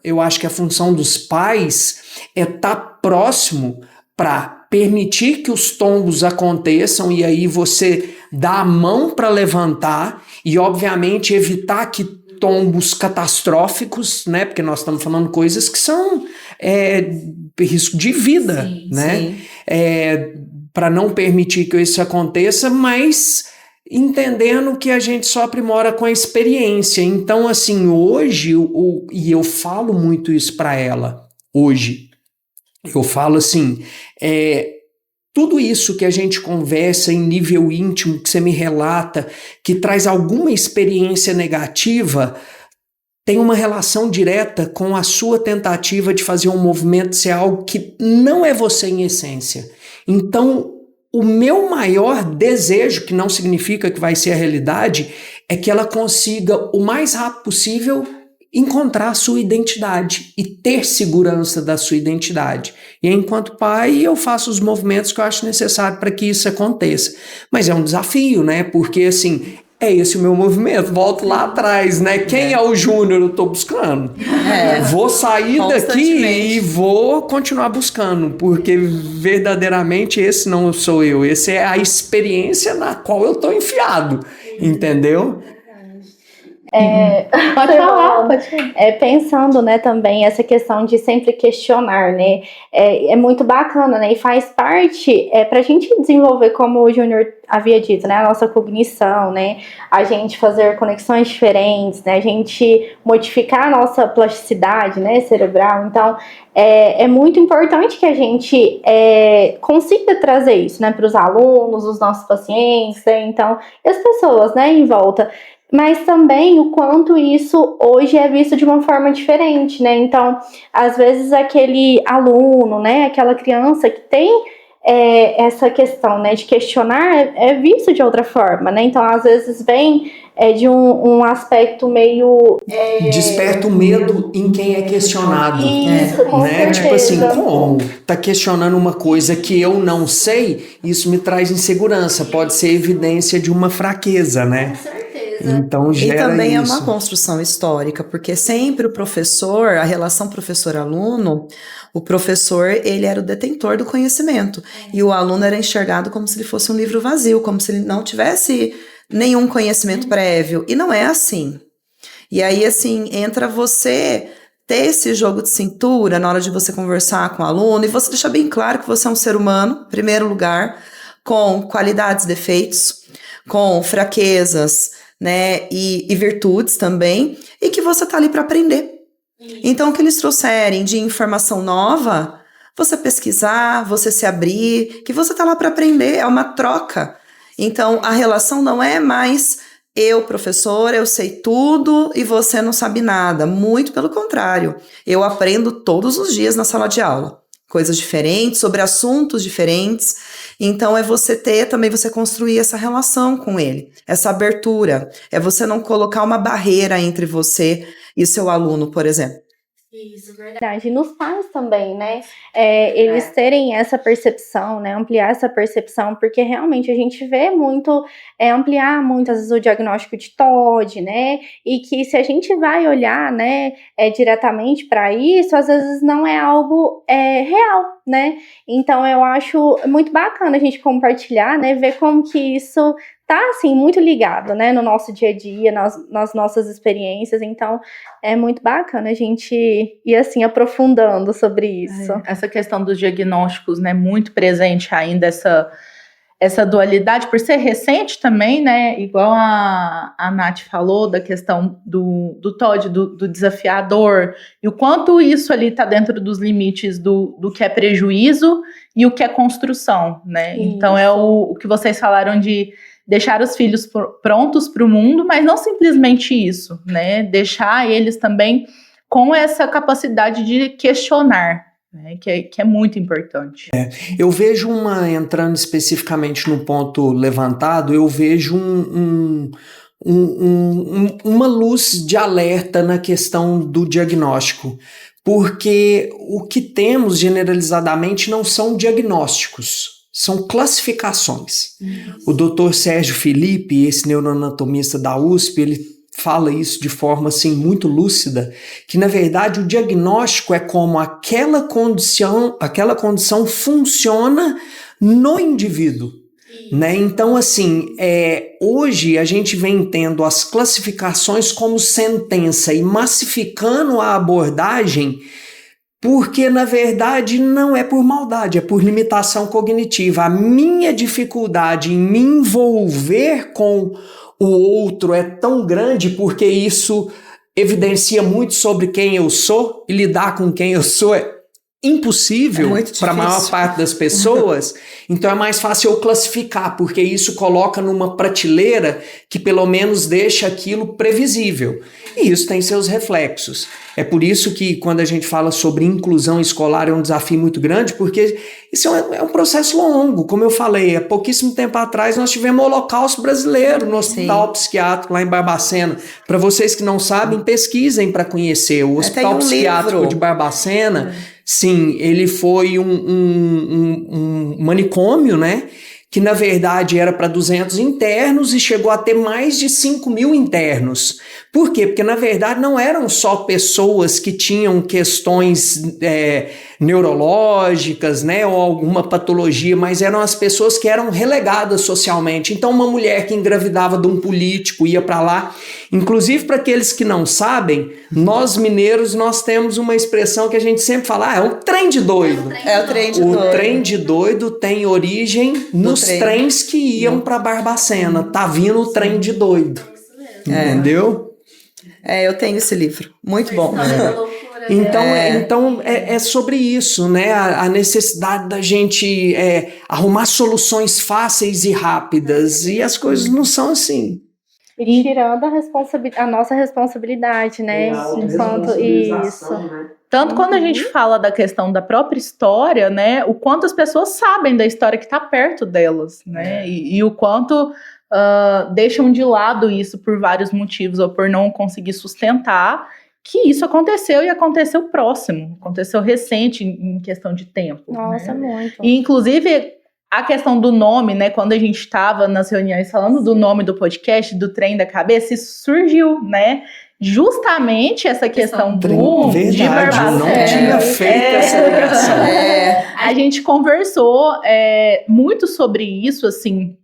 eu acho que a função dos pais é estar próximo para permitir que os tombos aconteçam e aí você dá a mão para levantar e, obviamente, evitar que tombos catastróficos, né? Porque nós estamos falando coisas que são risco de vida, sim, né? Para não permitir que isso aconteça, mas entendendo que a gente só aprimora com a experiência. Então, assim, hoje, e eu falo muito isso para ela, hoje, eu falo assim, tudo isso que a gente conversa em nível íntimo, que você me relata, que traz alguma experiência negativa, tem uma relação direta com a sua tentativa de fazer um movimento ser algo que não é você em essência. Então, o meu maior desejo, que não significa que vai ser a realidade, é que ela consiga, o mais rápido possível, encontrar a sua identidade e ter segurança da sua identidade. E enquanto pai, eu faço os movimentos que eu acho necessário para que isso aconteça. Mas é um desafio, né? Porque, assim, é esse o meu movimento. Volto lá atrás, né? Quem é o Júnior? Eu estou buscando. Vou sair daqui e vou continuar buscando, porque verdadeiramente esse não sou eu. Esse é a experiência na qual eu estou enfiado, entendeu? Pode falar. Pensando, né, também essa questão de sempre questionar, né, é muito bacana, né, e faz parte para a gente desenvolver, como o Júnior havia dito, né, a nossa cognição, né, a gente fazer conexões diferentes, né, a gente modificar a nossa plasticidade, né, cerebral. Então, é muito importante que a gente consiga trazer isso, né, para os alunos, os nossos pacientes, né, então, e as pessoas, né, em volta. mas também o quanto isso hoje é visto de uma forma diferente, né? Então, às vezes aquele aluno, né, aquela criança que tem essa questão, né, de questionar é visto de outra forma, né? Então, às vezes vem de um aspecto meio... Desperta o medo em quem é questionado. Isso, com né? certeza. Tipo assim, como tá questionando uma coisa que eu não sei, isso me traz insegurança, pode ser evidência de uma fraqueza, né? Com certeza. Então E gera também é isso. uma construção histórica, porque sempre o professor, a relação professor-aluno, o professor, ele era o detentor do conhecimento, e o aluno era enxergado como se ele fosse um livro vazio, como se ele não tivesse nenhum conhecimento prévio, e não é assim. E aí, assim, entra você ter esse jogo de cintura na hora de você conversar com o aluno, e você deixar bem claro que você é um ser humano, em primeiro lugar, com qualidades, defeitos, com fraquezas, né, e virtudes também, e que você tá ali para aprender. Então, o que eles trouxerem de informação nova, você pesquisar, você se abrir, que você tá lá para aprender, é uma troca. Então, a relação não é mais eu, professor, eu sei tudo e você não sabe nada. Muito pelo contrário, eu aprendo todos os dias na sala de aula. Coisas diferentes, sobre assuntos diferentes. Então, é você ter, também você construir essa relação com ele, essa abertura. É você não colocar uma barreira entre você e seu aluno, por exemplo. Isso, verdade. E nos pais também, né? Eles terem essa percepção, né? Ampliar essa percepção, porque realmente a gente vê muito, ampliar muito, às vezes, o diagnóstico de TOD, né? E que se a gente vai olhar, né, diretamente para isso, às vezes não é algo real, né? Então eu acho muito bacana a gente compartilhar, né? Ver como que isso tá, assim, muito ligado, né, no nosso dia a dia, nas nossas experiências, então é muito bacana a gente ir, assim, aprofundando sobre isso. Essa questão dos diagnósticos, né, muito presente ainda, essa dualidade, por ser recente também, né, igual a Nath falou, da questão do TOD, do desafiador, e o quanto isso ali está dentro dos limites do que é prejuízo e o que é construção, né, Isso. Então é o que vocês falaram de deixar os filhos prontos para o mundo, mas não simplesmente isso, né? Deixar eles também com essa capacidade de questionar, né? Que é muito importante. Eu vejo entrando especificamente no ponto levantado, eu vejo uma luz de alerta na questão do diagnóstico, porque o que temos generalizadamente não são diagnósticos, são classificações. O Dr. Sérgio Felipe, esse neuroanatomista da USP, ele fala isso de forma assim muito lúcida, que na verdade o diagnóstico é como aquela condição funciona no indivíduo. Né? Então, assim, hoje a gente vem tendo as classificações como sentença e massificando a abordagem, porque, na verdade, não é por maldade, é por limitação cognitiva. A minha dificuldade em me envolver com o outro é tão grande porque isso evidencia muito sobre quem eu sou, e lidar com quem eu sou é impossível para a maior parte das pessoas. Então é mais fácil eu classificar, porque isso coloca numa prateleira que pelo menos deixa aquilo previsível. E isso tem seus reflexos. É por isso que quando a gente fala sobre inclusão escolar é um desafio muito grande, porque isso é um processo longo. Como eu falei, há pouquíssimo tempo atrás nós tivemos o Holocausto Brasileiro no Hospital Psiquiátrico lá em Barbacena. Para vocês que não sabem, pesquisem para conhecer. O Hospital Psiquiátrico de Barbacena, sim, ele foi um manicômio, né? Que na verdade era para 200 internos e chegou a ter mais de 5.000 internos. Por quê? Porque na verdade não eram só pessoas que tinham questões neurológicas, né, ou alguma patologia, mas eram as pessoas que eram relegadas socialmente. Então uma mulher que engravidava de um político ia para lá. Inclusive, para aqueles que não sabem, nós mineiros nós temos uma expressão que a gente sempre fala, é um trem de doido. É o trem de doido. O trem de doido tem origem nos trens que iam para Barbacena. Tá vindo o trem de doido. Entendeu? Eu tenho esse livro. Muito bom. Então é sobre isso, né? A necessidade da gente arrumar soluções fáceis e rápidas. E as coisas não são assim. E tirando a nossa responsabilidade, né? Enquanto isso. Né? Tanto quando a gente fala da questão da própria história, né, o quanto as pessoas sabem da história que está perto delas, né, e o quanto deixam de lado isso por vários motivos ou por não conseguir sustentar que isso aconteceu e aconteceu próximo, aconteceu recente em questão de tempo. Nossa, né? muito. E inclusive a questão do nome, né, quando a gente estava nas reuniões falando do nome do podcast, do Trem da Cabeça, isso surgiu, né? Justamente essa questão de Verdade, não tinha feito essa ligação. A gente conversou muito sobre isso, assim,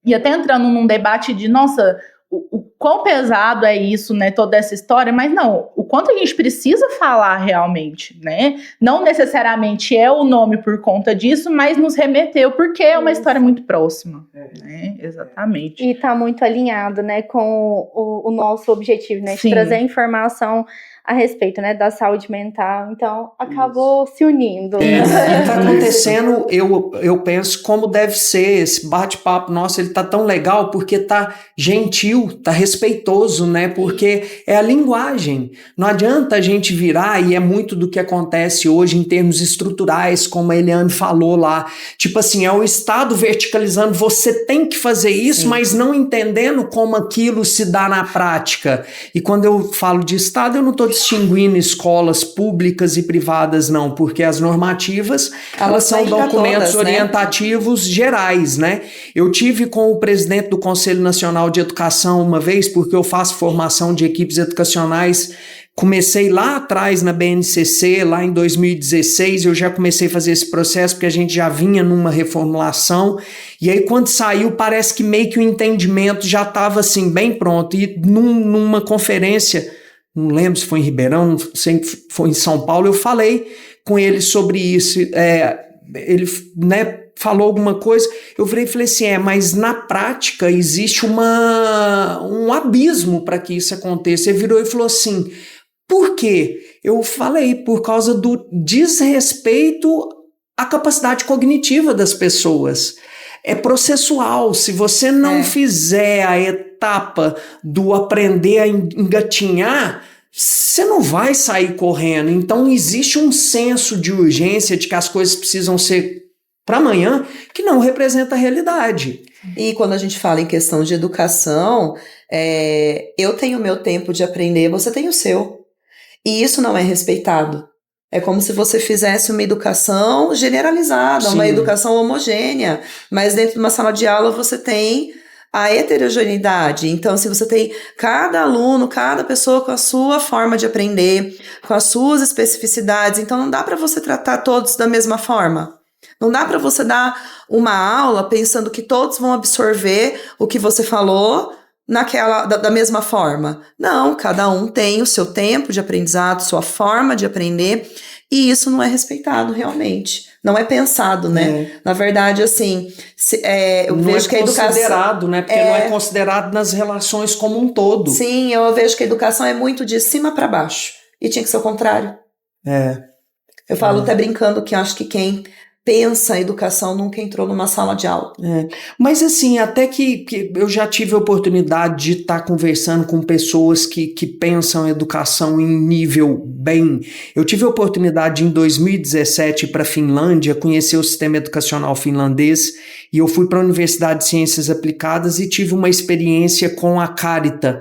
e até entrando num debate de, nossa, o quão pesado é isso, né, toda essa história, mas não, o quanto a gente precisa falar realmente, né, não necessariamente é o nome por conta disso, mas nos remeteu, porque é uma história muito próxima, né, exatamente. E tá muito alinhado, né, com o nosso objetivo, né, Sim. de trazer informação a respeito, né, da saúde mental, então acabou se unindo. E tá acontecendo, eu penso, como deve ser esse bate-papo nosso, ele tá tão legal porque tá gentil, tá respeitoso, né, porque é a linguagem, não adianta a gente virar, e é muito do que acontece hoje em termos estruturais, como a Eliane falou lá, tipo assim, é o Estado verticalizando, você tem que fazer isso, sim, mas não entendendo como aquilo se dá na prática, e quando eu falo de Estado, eu não tô distinguindo escolas públicas e privadas, não, porque as normativas, elas são documentos todas, orientativos, né, gerais, né? Eu tive com o presidente do Conselho Nacional de Educação uma vez, porque eu faço formação de equipes educacionais, comecei lá atrás na BNCC, lá em 2016, eu já comecei a fazer esse processo, porque a gente já vinha numa reformulação, e aí quando saiu, parece que meio que o entendimento já estava assim, bem pronto, e numa conferência, não lembro se foi em Ribeirão, não sei se foi em São Paulo, eu falei com ele sobre isso, ele, né, falou alguma coisa, eu virei e falei assim, mas na prática existe um abismo para que isso aconteça. Ele virou e falou assim, por quê? Eu falei, por causa do desrespeito à capacidade cognitiva das pessoas. É processual, se você não fizer a etapa do aprender a engatinhar, você não vai sair correndo. Então existe um senso de urgência de que as coisas precisam ser para amanhã, que não representa a realidade. E quando a gente fala em questão de educação, eu tenho o meu tempo de aprender, você tem o seu. E isso não é respeitado. É como se você fizesse uma educação generalizada, sim, uma educação homogênea, mas dentro de uma sala de aula você tem a heterogeneidade. Então, se você tem cada aluno, cada pessoa com a sua forma de aprender, com as suas especificidades, então não dá para você tratar todos da mesma forma. Não dá para você dar uma aula pensando que todos vão absorver o que você falou da mesma forma. Não, cada um tem o seu tempo de aprendizado, sua forma de aprender, e isso não é respeitado realmente. Não é pensado, né? Na verdade, assim, eu vejo que a educação... Não é considerado, né? Porque não é considerado nas relações como um todo. Sim, eu vejo que a educação é muito de cima para baixo. E tinha que ser o contrário. Eu falo até brincando que acho que quem pensa a educação nunca entrou numa sala de aula. Mas assim, até que eu já tive a oportunidade de estar conversando com pessoas que pensam a educação em nível bem... Eu tive a oportunidade em 2017 para a Finlândia, conhecer o sistema educacional finlandês, e eu fui para a Universidade de Ciências Aplicadas e tive uma experiência com a Carita,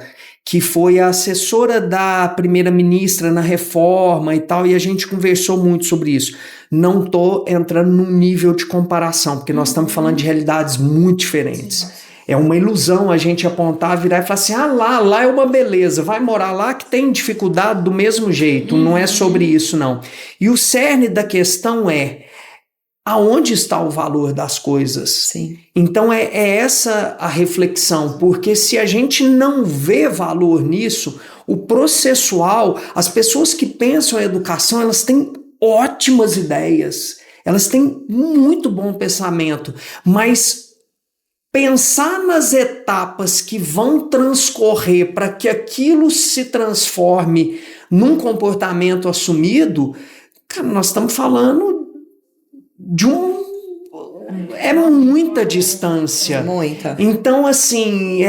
que foi a assessora da primeira-ministra na reforma e tal, e a gente conversou muito sobre isso. Não estou entrando num nível de comparação, porque nós estamos falando de realidades muito diferentes. Sim. É uma ilusão a gente apontar, virar e falar assim, lá é uma beleza, vai morar lá que tem dificuldade do mesmo jeito, não é sobre isso não. E o cerne da questão aonde está o valor das coisas? Sim. Então é essa a reflexão, porque se a gente não vê valor nisso, o processual, as pessoas que pensam em educação, elas têm ótimas ideias, elas têm muito bom pensamento, mas pensar nas etapas que vão transcorrer para que aquilo se transforme num comportamento assumido, cara, nós estamos falando de é muita distância. Muita. Então, assim,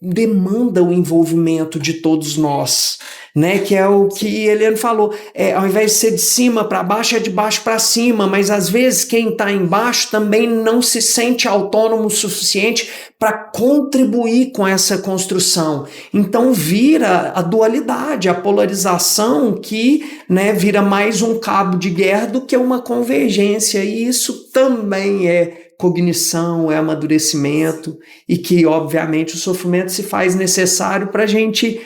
demanda o envolvimento de todos nós, né? Que é o que Eliane falou. Ao invés de ser de cima para baixo, é de baixo para cima, mas às vezes quem está embaixo também não se sente autônomo o suficiente para contribuir com essa construção. Então vira a dualidade, a polarização que, né, vira mais um cabo de guerra do que uma convergência, e isso também é cognição, é amadurecimento, e que, obviamente, o sofrimento se faz necessário para a gente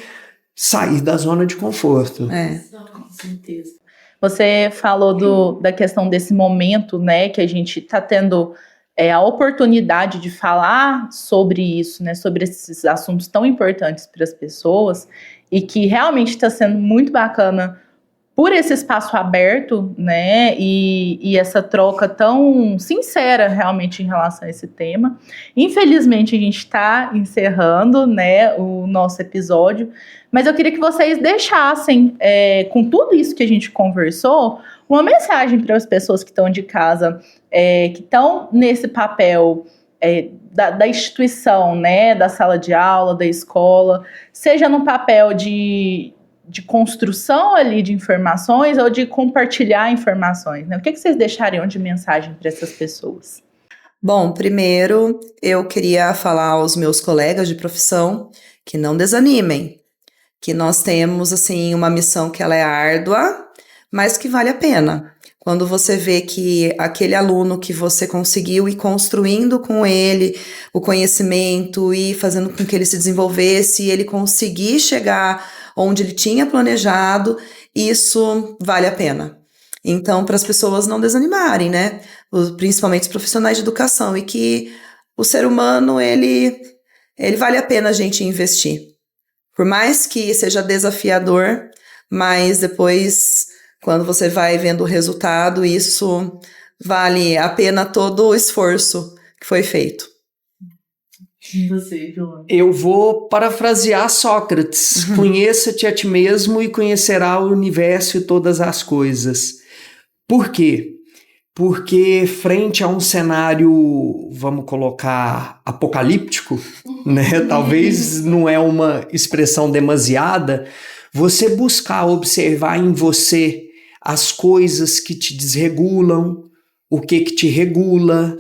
sair da zona de conforto. Com certeza. Você falou da questão desse momento, né, que a gente está tendo a oportunidade de falar sobre isso, né, sobre esses assuntos tão importantes para as pessoas, e que realmente está sendo muito bacana por esse espaço aberto, né, e essa troca tão sincera realmente em relação a esse tema. Infelizmente, a gente está encerrando, né, o nosso episódio, mas eu queria que vocês deixassem, com tudo isso que a gente conversou, uma mensagem para as pessoas que estão de casa, que estão nesse papel da instituição, né, da sala de aula, da escola, seja no papel de construção ali de informações ou de compartilhar informações, né? O que vocês deixariam de mensagem para essas pessoas? Bom, primeiro eu queria falar aos meus colegas de profissão que não desanimem, que nós temos, assim, uma missão que ela é árdua, mas que vale a pena. Quando você vê que aquele aluno que você conseguiu ir construindo com ele o conhecimento e fazendo com que ele se desenvolvesse e ele conseguir chegar onde ele tinha planejado, isso vale a pena. Então, para as pessoas não desanimarem, né? Principalmente os profissionais de educação, e que o ser humano, ele vale a pena a gente investir. Por mais que seja desafiador, mas depois, quando você vai vendo o resultado, isso vale a pena todo o esforço que foi feito. Você, João. Eu vou parafrasear Sócrates: conheça-te a ti mesmo e conhecerá o universo e todas as coisas. Por quê? Porque frente a um cenário, vamos colocar, apocalíptico, né? Talvez não é uma expressão demasiada, você buscar observar em você as coisas que te desregulam, o que te regula,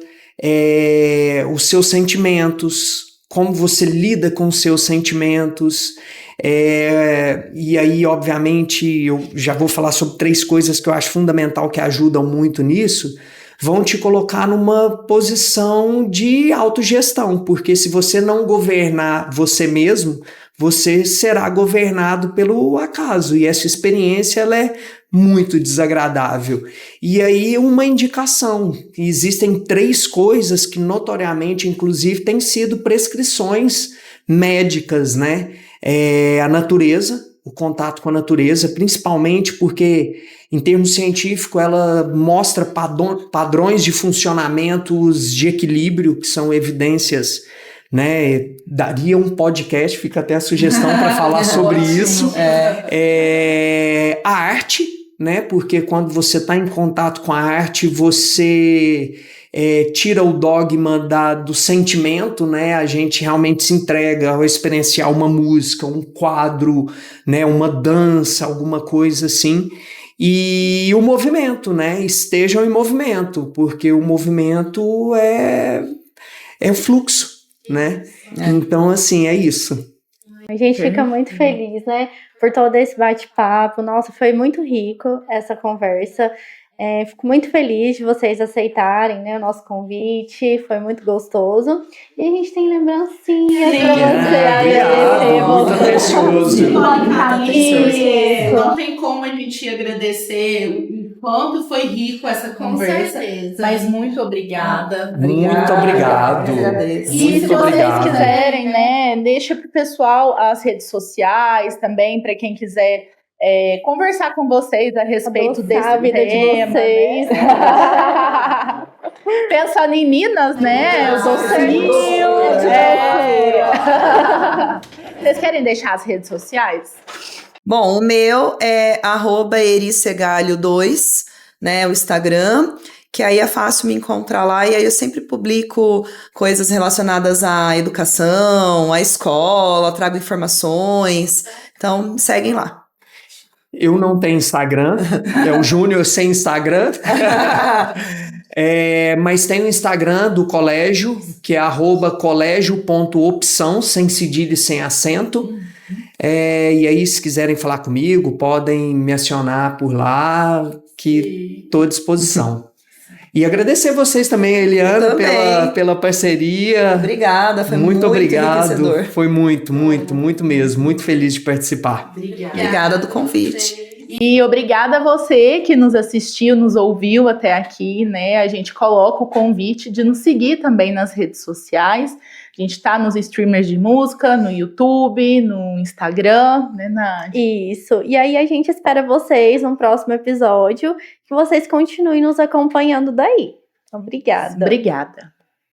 os seus sentimentos, como você lida com os seus sentimentos. E aí, obviamente, eu já vou falar sobre 3 coisas que eu acho fundamental, que ajudam muito nisso. Vão te colocar numa posição de autogestão, porque se você não governar você mesmo, você será governado pelo acaso, e essa experiência ela é muito desagradável. E aí, uma indicação: existem 3 coisas que notoriamente, inclusive, têm sido prescrições médicas, né? A natureza, o contato com a natureza, principalmente porque, em termos científicos, ela mostra padrões de funcionamentos de equilíbrio, que são evidências, né? Daria um podcast, fica até a sugestão para falar sobre isso. A arte, né? Porque quando você está em contato com a arte, você tira o dogma do sentimento, né? A gente realmente se entrega ao experienciar uma música, um quadro, né? Uma dança, alguma coisa assim. E o movimento, né? Estejam em movimento, porque o movimento é o fluxo, né? Então, assim, é isso. A gente fica muito feliz, né, por todo esse bate-papo. Nossa, foi muito rico essa conversa. Fico muito feliz de vocês aceitarem, né, o nosso convite. Foi muito gostoso. E a gente tem lembrancinhas para você. Muito precioso. Não tem como a gente agradecer o quanto foi rico essa conversa. Mas muito obrigada. Muito obrigado. Agradeço. E Muito se vocês obrigado. quiserem, né, deixa pro pessoal as redes sociais também, para quem quiser conversar com vocês a respeito desse a vida tema, de vocês. né? Pensando em Minas, né? Eu sou Vocês querem deixar as redes sociais? Bom, o meu é @ericegalho2, né, o Instagram. que aí é fácil me encontrar lá, e aí eu sempre publico coisas relacionadas à educação, à escola, trago informações, então seguem lá. Eu não tenho Instagram, é o Júnior sem Instagram, mas tem o Instagram do colégio, que é @colégio.opção, sem cedilha e sem acento. E aí, se quiserem falar comigo, podem me acionar por lá, que estou à disposição. E agradecer vocês também, Eliana, pela parceria. Obrigada, foi muito obrigado. Enriquecedor. Foi muito mesmo. Muito feliz de participar. Obrigada do convite. E obrigada a você que nos assistiu, nos ouviu até aqui, né? A gente coloca o convite de nos seguir também nas redes sociais. A gente tá nos streamers de música, no YouTube, no Instagram, né, Nath? Isso. E aí a gente espera vocês no próximo episódio, que vocês continuem nos acompanhando daí. Obrigada. Obrigada.